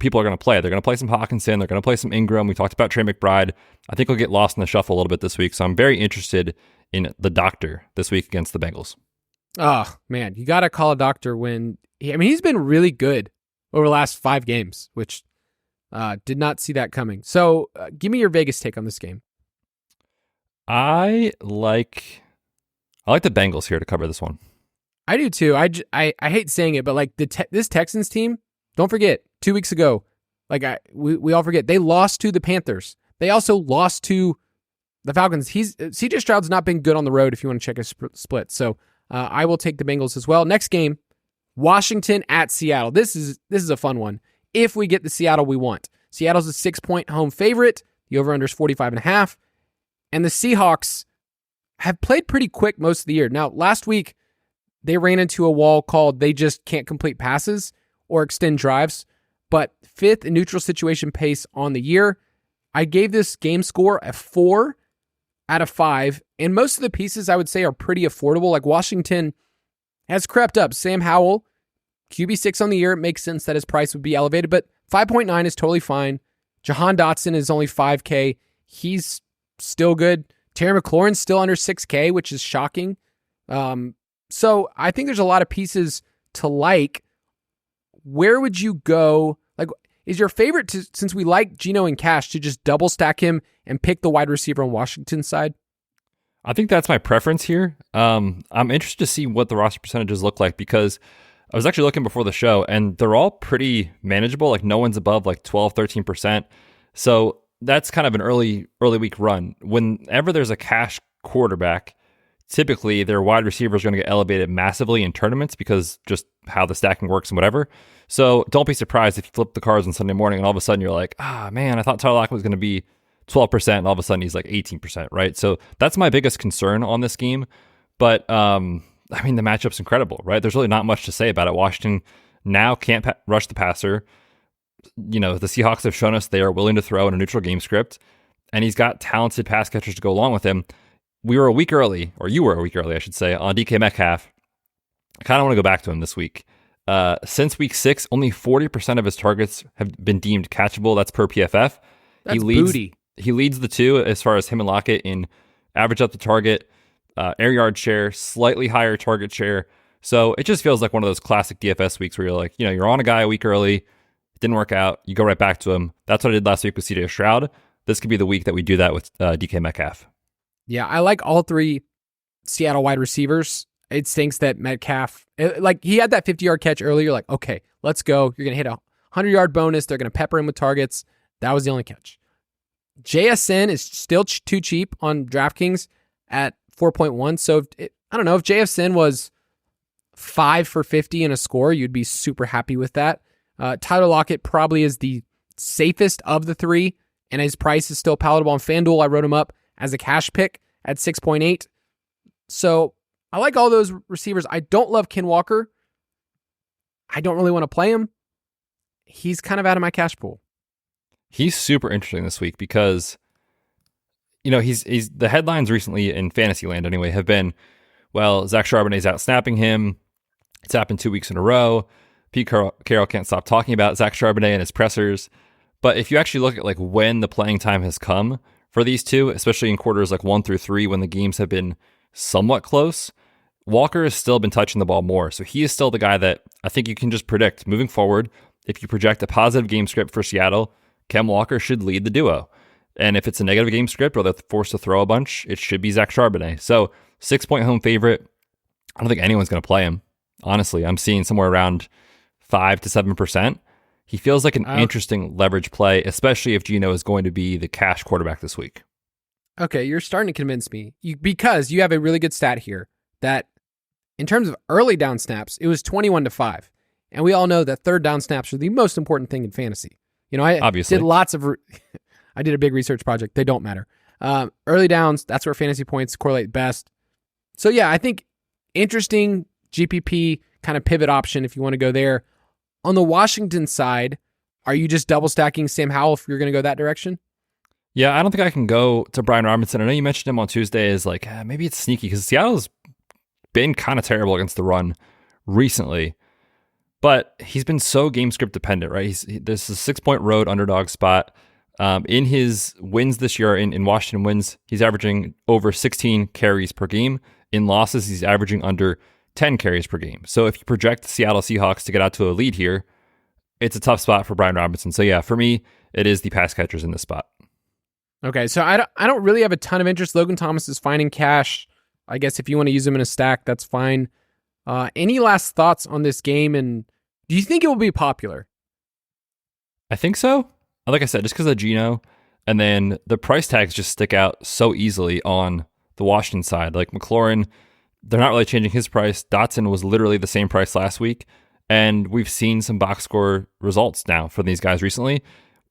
people are going to play. They're going to play some Hawkinson. They're going to play some Ingram. We talked about Trey McBride. I think he'll get lost in the shuffle a little bit this week. So I'm very interested in the doctor this week against the Bengals. Oh, man. You got to call a doctor when... he's been really good over the last 5 games, which did not see that coming. So give me your Vegas take on this game. I like the Bengals here to cover this one. I do too. I hate saying it, but like this Texans team, don't forget, 2 weeks ago, we all forget, they lost to the Panthers. They also lost to the Falcons. CJ Stroud's not been good on the road if you want to check a split. So I will take the Bengals as well. Next game, Washington at Seattle. This is a fun one. If we get the Seattle we want. Seattle's a 6-point home favorite. The over-under is 45.5. And the Seahawks have played pretty quick most of the year. Now, last week, they ran into a wall called they just can't complete passes or extend drives, but 5th in neutral situation pace on the year. I gave this game score a 4 out of 5, and most of the pieces I would say are pretty affordable. Like Washington has crept up. Sam Howell, QB6 on the year. It makes sense that his price would be elevated, but 5.9 is totally fine. Jahan Dotson is only 5K. He's still good. Terry McLaurin's still under 6K, which is shocking. So I think there's a lot of pieces to like. Where would you go? Like, is your favorite, since we like Geno and Cash, to just double stack him and pick the wide receiver on Washington's side? I think that's my preference here. I'm interested to see what the roster percentages look like because I was actually looking before the show and they're all pretty manageable. Like no one's above like 12, 13%. So that's kind of an early week run. Whenever there's a cash quarterback, typically their wide receiver is going to get elevated massively in tournaments because just how the stacking works and whatever. So don't be surprised if you flip the cards on Sunday morning and all of a sudden you're like, man, I thought Tyler Lockett was going to be 12% and all of a sudden he's like 18%, right? So that's my biggest concern on this game. But the matchup's incredible, right? There's really not much to say about it. Washington now can't rush the passer. The Seahawks have shown us they are willing to throw in a neutral game script, and he's got talented pass catchers to go along with him. We were a week early, or you were a week early, I should say, on DK Metcalf. I kind of want to go back to him this week. Since week 6, only 40% of his targets have been deemed catchable. That's per PFF. That's booty. He leads the two as far as him and Lockett in average up the target, air yard share, slightly higher target share. So it just feels like one of those classic DFS weeks where you're like, you're on a guy a week early, it didn't work out, you go right back to him. That's what I did last week with CJ Stroud. This could be the week that we do that with DK Metcalf. Yeah, I like all 3 Seattle wide receivers. It stinks that Metcalf, he had that 50-yard catch earlier. You're like, okay, let's go. You're going to hit a 100-yard bonus. They're going to pepper him with targets. That was the only catch. JSN is still too cheap on DraftKings at 4.1. So I don't know, if JSN was 5 for 50 in a score, you'd be super happy with that. Tyler Lockett probably is the safest of the 3, and his price is still palatable on FanDuel. I wrote him up as a cash pick at 6.8. So I like all those receivers. I don't love Ken Walker. I don't really want to play him. He's kind of out of my cash pool. He's super interesting this week because, he's the headlines recently in Fantasyland anyway have been, Zach Charbonnet's out snapping him. It's happened 2 weeks in a row. Pete Carroll can't stop talking about Zach Charbonnet and his pressers. But if you actually look at when the playing time has come for these two, especially in quarters 1 through 3 when the games have been somewhat close, Walker has still been touching the ball more. So he is still the guy that I think you can just predict moving forward. If you project a positive game script for Seattle, Kem Walker should lead the duo. And if it's a negative game script or they're forced to throw a bunch, it should be Zach Charbonnet. So 6-point home favorite. I don't think anyone's going to play him. Honestly, I'm seeing somewhere around 5 to 7%. He feels like an interesting leverage play, especially if Geno is going to be the cash quarterback this week. Okay, you're starting to convince me because you have a really good stat here that in terms of early down snaps, it was 21-5. And we all know that third down snaps are the most important thing in fantasy. Obviously. I did a big research project. They don't matter. Early downs, that's where fantasy points correlate best. So yeah, I think interesting GPP kind of pivot option if you want to go there. On the Washington side, are you just double stacking Sam Howell if you're going to go that direction? Yeah, I don't think I can go to Brian Robinson. I know you mentioned him on Tuesday as maybe it's sneaky because Seattle's been kind of terrible against the run recently. But he's been so game script dependent, right? This is a 6-point road underdog spot. In his wins this year, in Washington wins, he's averaging over 16 carries per game. In losses, he's averaging under 10 carries per game. So if you project the Seattle Seahawks to get out to a lead here, it's a tough spot for Brian Robinson. So yeah, for me, it is the pass catchers in this spot. Okay, so I don't really have a ton of interest. Logan Thomas is fine in cash. I guess if you want to use him in a stack, that's fine. Any last thoughts on this game, and do you think it will be popular? I think so. Like I said, just because of Geno, and then the price tags just stick out so easily on the Washington side. Like McLaurin, they're not really changing his price. Dotson was literally the same price last week, and we've seen some box score results now for these guys recently.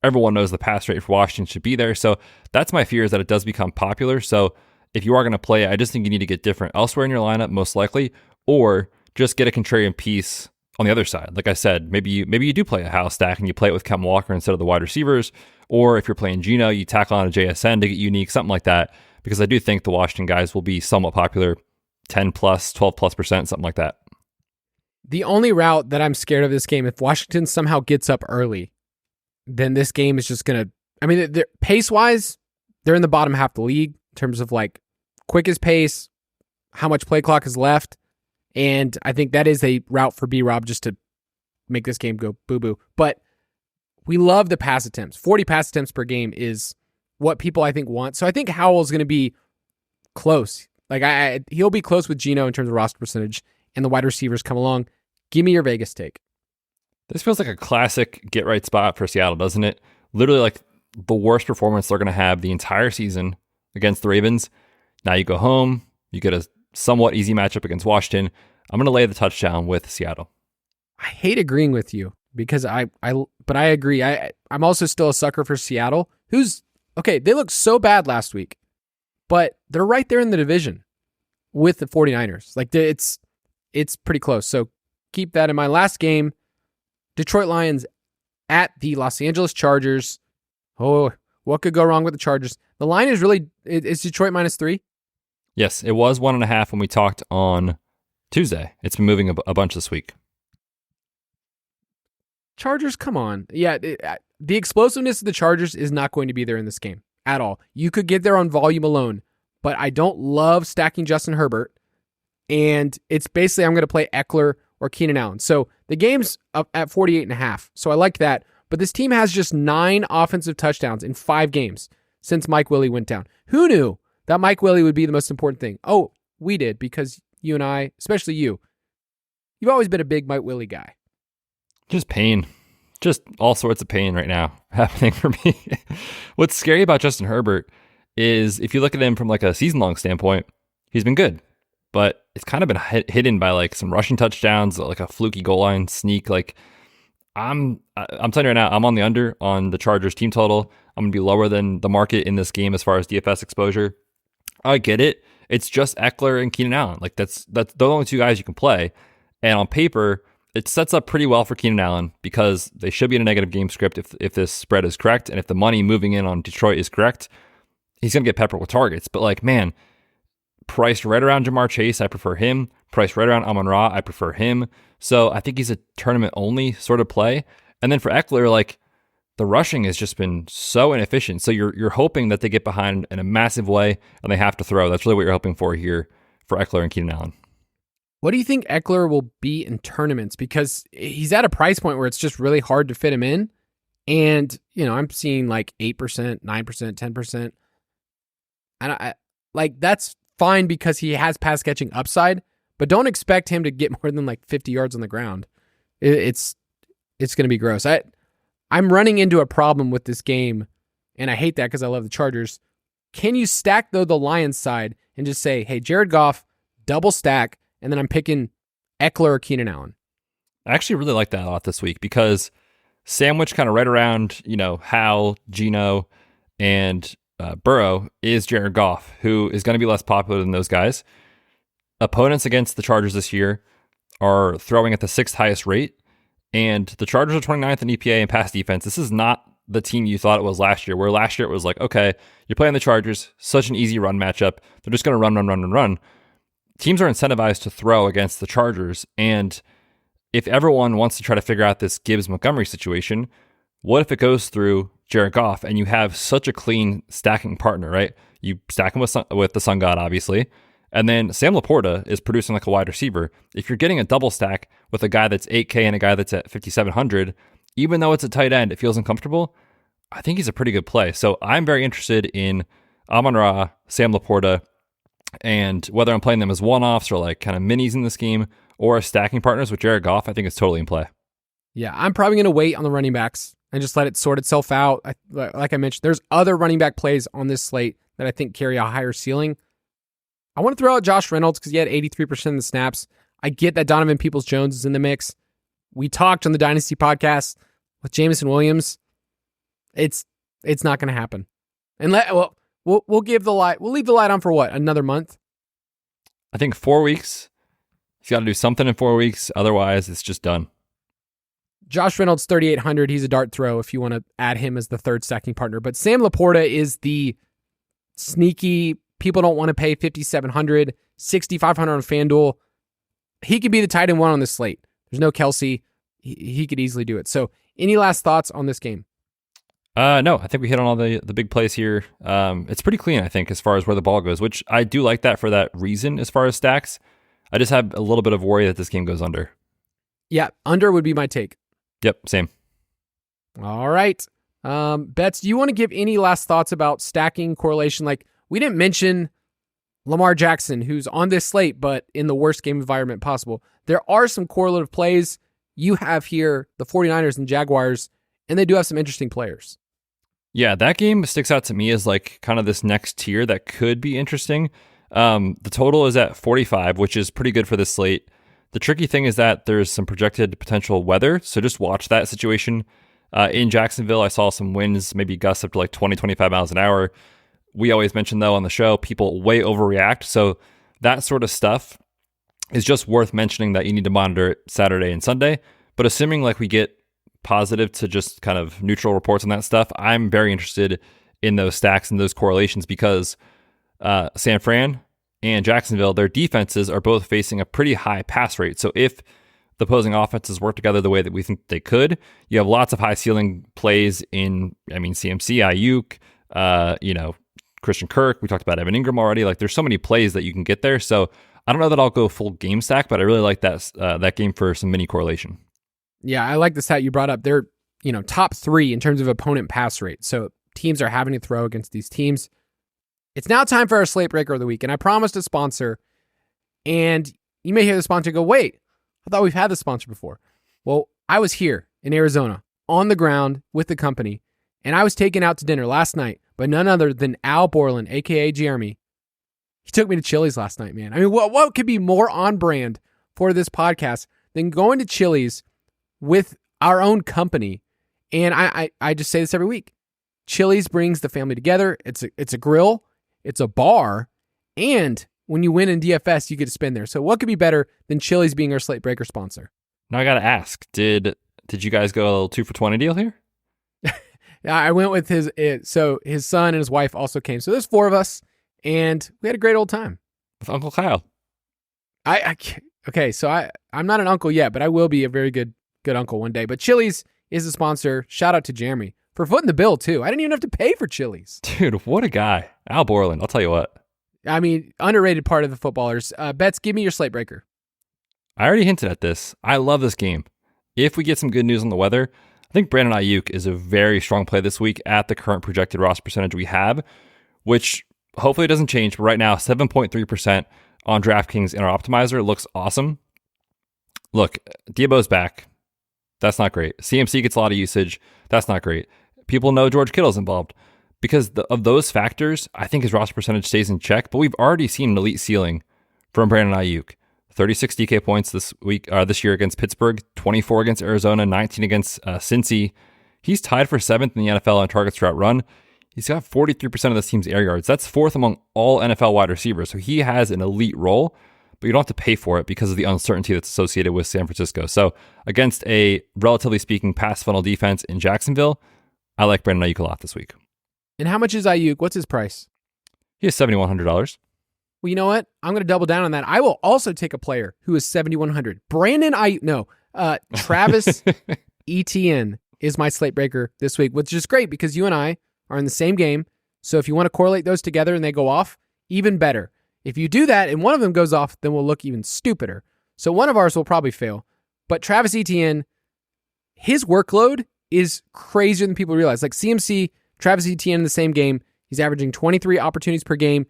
Everyone knows the pass rate for Washington should be there, so that's my fear, is that it does become popular. So if you are going to play it, I just think you need to get different elsewhere in your lineup, most likely, or just get a contrarian piece on the other side. Like I said, maybe you do play a house stack and you play it with Kevin Walker instead of the wide receivers, or if you're playing Geno, you tackle on a JSN to get unique, something like that, because I do think the Washington guys will be somewhat popular, 10 plus, 12 plus %, something like that. The only route that I'm scared of this game, if Washington somehow gets up early, then this game is just going to, I mean, pace-wise, they're in the bottom half of the league in terms of like quickest pace, how much play clock is left, and I think that is a route for B-Rob just to make this game go boo-boo. But we love the pass attempts. 40 pass attempts per game is what people, I think, want. So I think Howell's going to be close. Like he'll be close with Geno in terms of roster percentage, and the wide receivers come along. Give me your Vegas take. This feels like a classic get-right spot for Seattle, doesn't it? Literally like the worst performance they're going to have the entire season against the Ravens. Now you go home, you get a somewhat easy matchup against Washington. I'm going to lay the touchdown with Seattle. I hate agreeing with you because but I agree. I'm also still a sucker for Seattle, who's, okay, they looked so bad last week, but they're right there in the division with the 49ers. Like it's pretty close. So keep that in mind. Last game, Detroit Lions at the Los Angeles Chargers. Oh, what could go wrong with the Chargers? The line is really, it's Detroit -3. Yes, it was 1.5 when we talked on Tuesday. It's been moving a bunch this week. Chargers, come on. Yeah, the explosiveness of the Chargers is not going to be there in this game at all. You could get there on volume alone, but I don't love stacking Justin Herbert. And it's basically I'm going to play Eckler or Keenan Allen. So the game's up at 48.5. So I like that. But this team has just 9 offensive touchdowns in 5 games since Mike Willie went down. Who knew that Mike Willie would be the most important thing? Oh, we did, because you and I, especially you've always been a big Mike Willie guy. Just pain. Just all sorts of pain right now happening for me. What's scary about Justin Herbert is if you look at him from like a season-long standpoint, he's been good. But it's kind of been hidden by like some rushing touchdowns, like a fluky goal line sneak. Like I'm telling you right now, I'm on the under on the Chargers team total. I'm going to be lower than the market in this game as far as DFS exposure. I get it. It's just Eckler and Keenan Allen. Like that's the only 2 guys you can play. And on paper, it sets up pretty well for Keenan Allen because they should be in a negative game script if this spread is correct. And if the money moving in on Detroit is correct, he's going to get peppered with targets. But like, man, priced right around Jamar Chase, I prefer him. Priced right around Amon-Ra, I prefer him. So I think he's a tournament-only sort of play. And then for Eckler, like, the rushing has just been so inefficient. So you're hoping that they get behind in a massive way and they have to throw. That's really what you're hoping for here for Eckler and Keenan Allen. What do you think Eckler will be in tournaments? Because he's at a price point where it's just really hard to fit him in. And, I'm seeing like 8%, 9%, 10%. And I like, that's fine because he has pass catching upside, but don't expect him to get more than like 50 yards on the ground. It's going to be gross. I'm running into a problem with this game, and I hate that because I love the Chargers. Can you stack, though, the Lions side and just say, hey, Jared Goff, double stack, and then I'm picking Eckler or Keenan Allen? I actually really like that a lot this week because sandwich kind of right around, Howell, Geno, and Burrow is Jared Goff, who is going to be less popular than those guys. Opponents against the Chargers this year are throwing at the 6th highest rate, and the Chargers are 29th in EPA and pass defense. This is not the team you thought it was last year, where last year it was like, okay, you're playing the Chargers, such an easy run matchup. They're just going to run. Teams are incentivized to throw against the Chargers, and if everyone wants to try to figure out this Gibbs-Montgomery situation, what if it goes through Jared Goff and you have such a clean stacking partner, right? You stack him with the Sun God, obviously, and then Sam Laporta is producing like a wide receiver. If you're getting a double stack with a guy that's 8K and a guy that's at 5,700, even though it's a tight end, it feels uncomfortable. I think he's a pretty good play. So I'm very interested in Amon-Ra, Sam Laporta, and whether I'm playing them as one-offs or like kind of minis in this game or as stacking partners with Jared Goff, I think it's totally in play. Yeah, I'm probably going to wait on the running backs and just let it sort itself out. Like I mentioned, there's other running back plays on this slate that I think carry a higher ceiling. I want to throw out Josh Reynolds because he had 83% of the snaps. I get that Donovan Peoples-Jones is in the mix. We talked on the Dynasty podcast with Jameson Williams. It's not going to happen. And we'll give the light. We'll leave the light on for what? Another month? I think 4 weeks. He's got to do something in 4 weeks. Otherwise, it's just done. Josh Reynolds, 3,800. He's a dart throw if you want to add him as the third stacking partner. But Sam Laporta is the sneaky, people don't want to pay 5,700, 6,500 on FanDuel. He could be the tight end one on this slate. There's no Kelsey. He could easily do it. So any last thoughts on this game? No, I think we hit on all the big plays here. It's pretty clean, I think, as far as where the ball goes, which I do like that for that reason as far as stacks. I just have a little bit of worry that this game goes under. Yeah, under would be my take. Yep, same. All right. Betz, do you want to give any last thoughts about stacking correlation? Like, we didn't mention Lamar Jackson, who's on this slate, but in the worst game environment possible. There are some correlative plays. You have here the 49ers and Jaguars, and they do have some interesting players. Yeah, that game sticks out to me as like kind of this next tier that could be interesting. The total is at 45, which is pretty good for this slate. The tricky thing is that there's some projected potential weather, so just watch that situation. In Jacksonville, I saw some winds, maybe gusts up to like 20, 25 miles an hour. We always mention, though, on the show, people way overreact. So that sort of stuff is just worth mentioning that you need to monitor Saturday and Sunday. But assuming like we get positive to just kind of neutral reports on that stuff, I'm very interested in those stacks and those correlations because San Fran and Jacksonville, their defenses are both facing a pretty high pass rate. So if the opposing offenses work together the way that we think they could, you have lots of high ceiling plays in, CMC, Ayuk, Christian Kirk. We talked about Evan Ingram already. Like there's so many plays that you can get there. So I don't know that I'll go full game stack, but I really like that game for some mini correlation. Yeah, I like the stat you brought up. They're, top 3 in terms of opponent pass rate. So teams are having to throw against these teams. It's now time for our slate breaker of the week, and I promised a sponsor. And you may hear the sponsor go, wait, I thought we've had the sponsor before. Well, I was here in Arizona on the ground with the company, and I was taken out to dinner last night by none other than Al Borland, a.k.a. Jeremy. He took me to Chili's last night, man. I mean, what could be more on brand for this podcast than going to Chili's with our own company? And I just say this every week. Chili's brings the family together. It's a grill. It's a bar. And when you win in DFS, you get to spend there. So what could be better than Chili's being our slate breaker sponsor? Now I got to ask, did you guys go a little 2 for $20 deal here? Yeah, I went with his son and his wife also came. So there's 4 of us, and we had a great old time. With Uncle Kyle. Okay, so I'm not an uncle yet, but I will be a very good uncle one day. But Chili's is a sponsor. Shout out to Jeremy for footing the bill too. I didn't even have to pay for Chili's. Dude, what a guy. Al Borland, I'll tell you what. I mean, underrated part of the footballers. Betz, give me your slate breaker. I already hinted at this. I love this game. If we get some good news on the weather, I think Brandon Ayuk is a very strong play this week at the current projected roster percentage we have, which hopefully doesn't change. But right now, 7.3% on DraftKings in our optimizer looks awesome. Look, Deebo's back. That's not great. CMC gets a lot of usage. That's not great. People know George Kittle's involved. Because of those factors, I think his roster percentage stays in check. But we've already seen an elite ceiling from Brandon Ayuk. 36 DK points this year against Pittsburgh, 24 against Arizona, 19 against Cincy. He's tied for 7th in the NFL on targets throughout run. He's got 43% of this team's air yards. That's 4th among all NFL wide receivers. So he has an elite role, but you don't have to pay for it because of the uncertainty that's associated with San Francisco. So against a, relatively speaking, pass funnel defense in Jacksonville, I like Brandon Ayuk a lot this week. And how much is Ayuk? What's his price? He has $7,100. Well, you know what? I'm going to double down on that. I will also take a player who is 7,100. Travis Etienne is my slate breaker this week, which is great because you and I are in the same game. So if you want to correlate those together and they go off, even better. If you do that and one of them goes off, then we'll look even stupider. So one of ours will probably fail. But Travis Etienne, his workload is crazier than people realize. Like CMC, Travis Etienne in the same game, he's averaging 23 opportunities per game.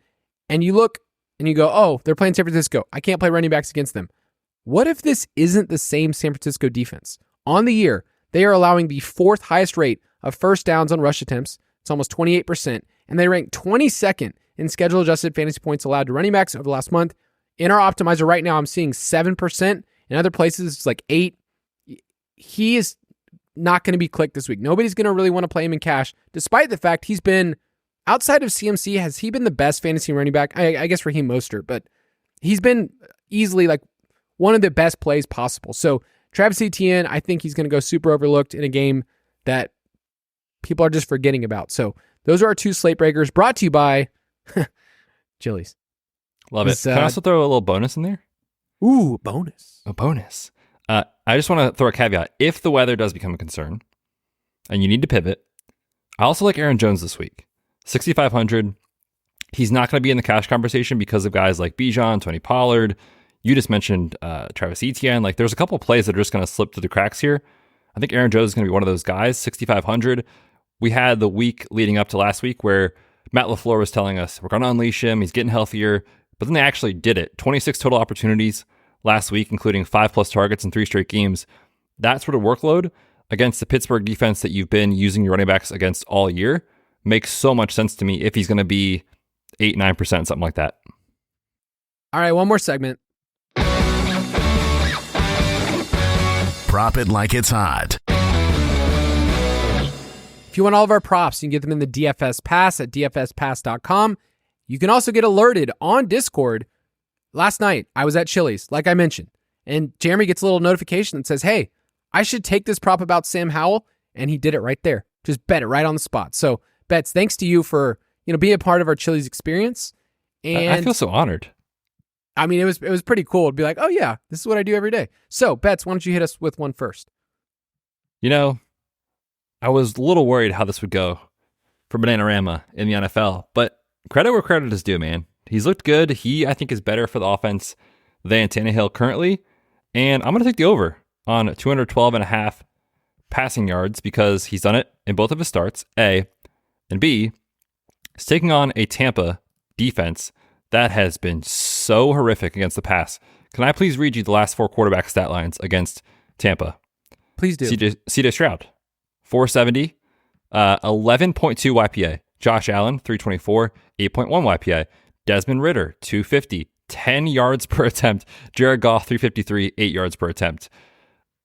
And you look and you go, oh, they're playing San Francisco. I can't play running backs against them. What if this isn't the same San Francisco defense? On the year, they are allowing the fourth highest rate of first downs on rush attempts. It's almost 28%. And they rank 22nd in schedule-adjusted fantasy points allowed to running backs over the last month. In our optimizer right now, I'm seeing 7%. In other places, it's like 8%. He is not going to be clicked this week. Nobody's going to really want to play him in cash, despite the fact he's been, outside of CMC, has he been the best fantasy running back? I guess Raheem Mostert, but he's been easily like one of the best plays possible. So Travis Etienne, I think he's going to go super overlooked in a game that people are just forgetting about. So those are our two slate breakers brought to you by Chili's. Love it. Can I also throw a little bonus in there? Ooh, bonus. A bonus. I just want to throw a caveat. If the weather does become a concern and you need to pivot, I also like Aaron Jones this week. 6,500. He's not going to be in the cash conversation because of guys like Bijan, Tony Pollard. You just mentioned Travis Etienne. Like, there's a couple of plays that are just going to slip through the cracks here. I think Aaron Jones is going to be one of those guys. 6,500. We had the week leading up to last week where Matt LaFleur was telling us we're going to unleash him. He's getting healthier. But then they actually did it. 26 total opportunities last week, including 5+ targets in 3 straight games. That sort of workload against the Pittsburgh defense that you've been using your running backs against all year makes so much sense to me if he's going to be 8-9%, something like that. All right, one more segment. Prop it like it's hot. If you want all of our props, you can get them in the DFS Pass at dfspass.com. You can also get alerted on Discord. Last night, I was at Chili's, like I mentioned, and Jeremy gets a little notification that says, hey, I should take this prop about Sam Howell, and he did it right there. Just bet it right on the spot. So, Betz, thanks to you for being a part of our Chili's experience. And I feel so honored. I mean, it was pretty cool to be like, oh yeah, this is what I do every day. So, Betz, why don't you hit us with one first? I was a little worried how this would go for Bananarama in the NFL, but credit where credit is due, man. He's looked good. He, I think, is better for the offense than Tannehill currently. And I'm going to take the over on 212.5 passing yards because he's done it in both of his starts, A. And B, he's taking on a Tampa defense that has been so horrific against the pass. Can I please read you the last 4 quarterback stat lines against Tampa? Please do. CJ Stroud, 470, 11.2 YPA. Josh Allen, 324, 8.1 YPA. Desmond Ridder, 250, 10 yards per attempt. Jared Goff, 353, 8 yards per attempt.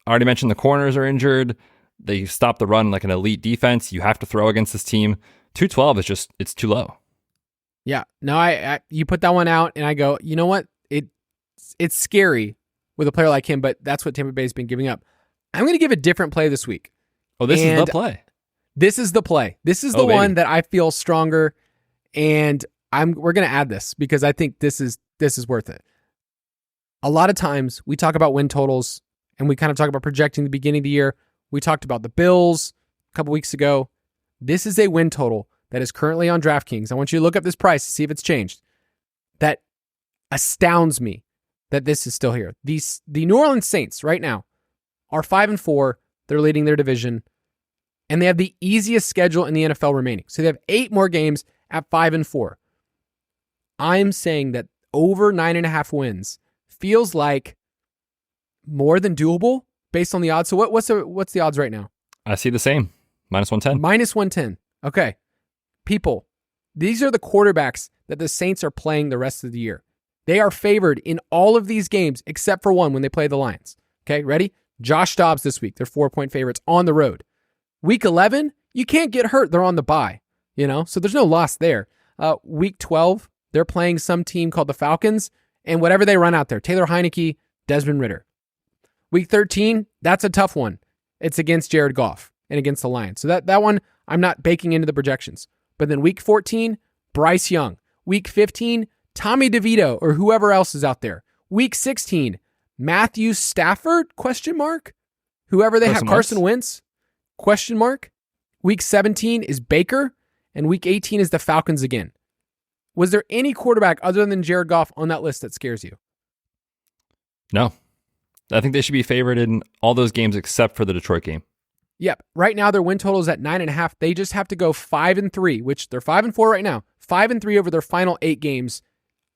I already mentioned the corners are injured. They stop the run like an elite defense. You have to throw against this team. 212 is just, it's too low. Yeah. No, I you put that one out and I go, you know what? It's scary with a player like him, but that's what Tampa Bay's been giving up. I'm going to give a different play this week. Oh, this is the play. This is the play. This is the one that I feel stronger, and we're going to add this because I think this is worth it. A lot of times we talk about win totals and we kind of talk about projecting the beginning of the year. We talked about the Bills a couple weeks ago. This is a win total that is currently on DraftKings. I want you to look up this price to see if it's changed. That astounds me that this is still here. The New Orleans Saints right now are 5-4. They're leading their division. And they have the easiest schedule in the NFL remaining. So they have 8 more games at 5-4. I'm saying that over 9.5 wins feels like more than doable based on the odds. So what's the odds right now? I see the same. -110. -110. Okay. People, these are the quarterbacks that the Saints are playing the rest of the year. They are favored in all of these games except for one when they play the Lions. Okay, ready? Josh Dobbs this week. They're 4-point favorites on the road. Week 11, you can't get hurt. They're on the bye, so there's no loss there. Week 12, they're playing some team called the Falcons, and whatever they run out there, Taylor Heineke, Desmond Ridder. Week 13, that's a tough one. It's against Jared Goff and against the Lions. So that one, I'm not baking into the projections. But then week 14, Bryce Young. Week 15, Tommy DeVito or whoever else is out there. Week 16, Matthew Stafford, ? Whoever they have, Carson Wentz, ? Week 17 is Baker, and week 18 is the Falcons again. Was there any quarterback other than Jared Goff on that list that scares you? No. I think they should be favored in all those games except for the Detroit game. Yep. Right now, their win total is at 9.5. They just have to go 5-3, which they're 5-4 right now. 5-3 over their final 8 games.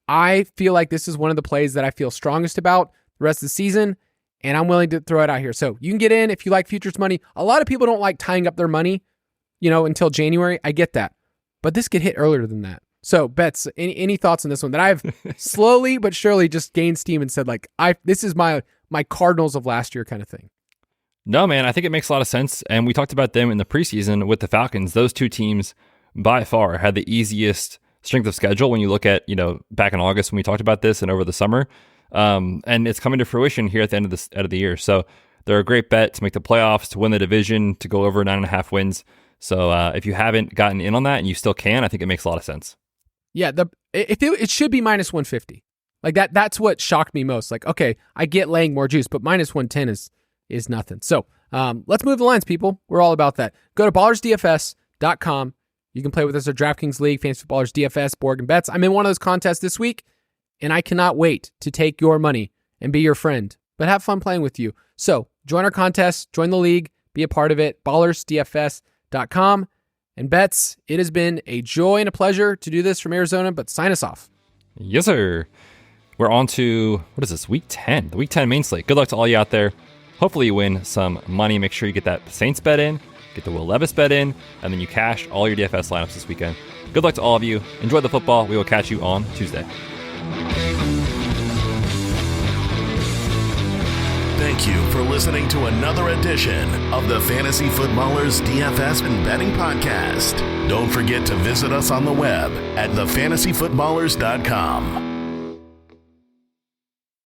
I feel like this is one of the plays that I feel strongest about the rest of the season, and I'm willing to throw it out here. So you can get in if you like futures money. A lot of people don't like tying up their money, until January. I get that. But this could hit earlier than that. So, Betz, any thoughts on this one that I've slowly but surely just gained steam and said, this is my Cardinals of last year kind of thing? No, man, I think it makes a lot of sense. And we talked about them in the preseason with the Falcons. Those two teams by far had the easiest strength of schedule when you look at, back in August when we talked about this and over the summer. And it's coming to fruition here at the end of the year. So they're a great bet to make the playoffs, to win the division, to go over 9.5 wins. So if you haven't gotten in on that and you still can, I think it makes a lot of sense. Yeah, it should be minus 150. Like that's what shocked me most. Like, okay, I get laying more juice, but minus 110 is nothing. So let's move the lines, people. We're all about that. Go to ballersdfs.com. You can play with us at DraftKings League, Fantasy Footballers DFS, Borg Betz. I'm in one of those contests this week, and I cannot wait to take your money and be your friend, but have fun playing with you. So join our contest, join the league, be a part of it, ballersdfs.com. And Betz, it has been a joy and a pleasure to do this from Arizona, but sign us off. Yes, sir. We're on to, what is this, week 10, the week 10 main slate. Good luck to all you out there. Hopefully you win some money. Make sure you get that Saints bet in, get the Will Levis bet in, and then you cash all your DFS lineups this weekend. Good luck to all of you. Enjoy the football. We will catch you on Tuesday. Thank you for listening to another edition of the Fantasy Footballers DFS and Betting Podcast. Don't forget to visit us on the web at thefantasyfootballers.com.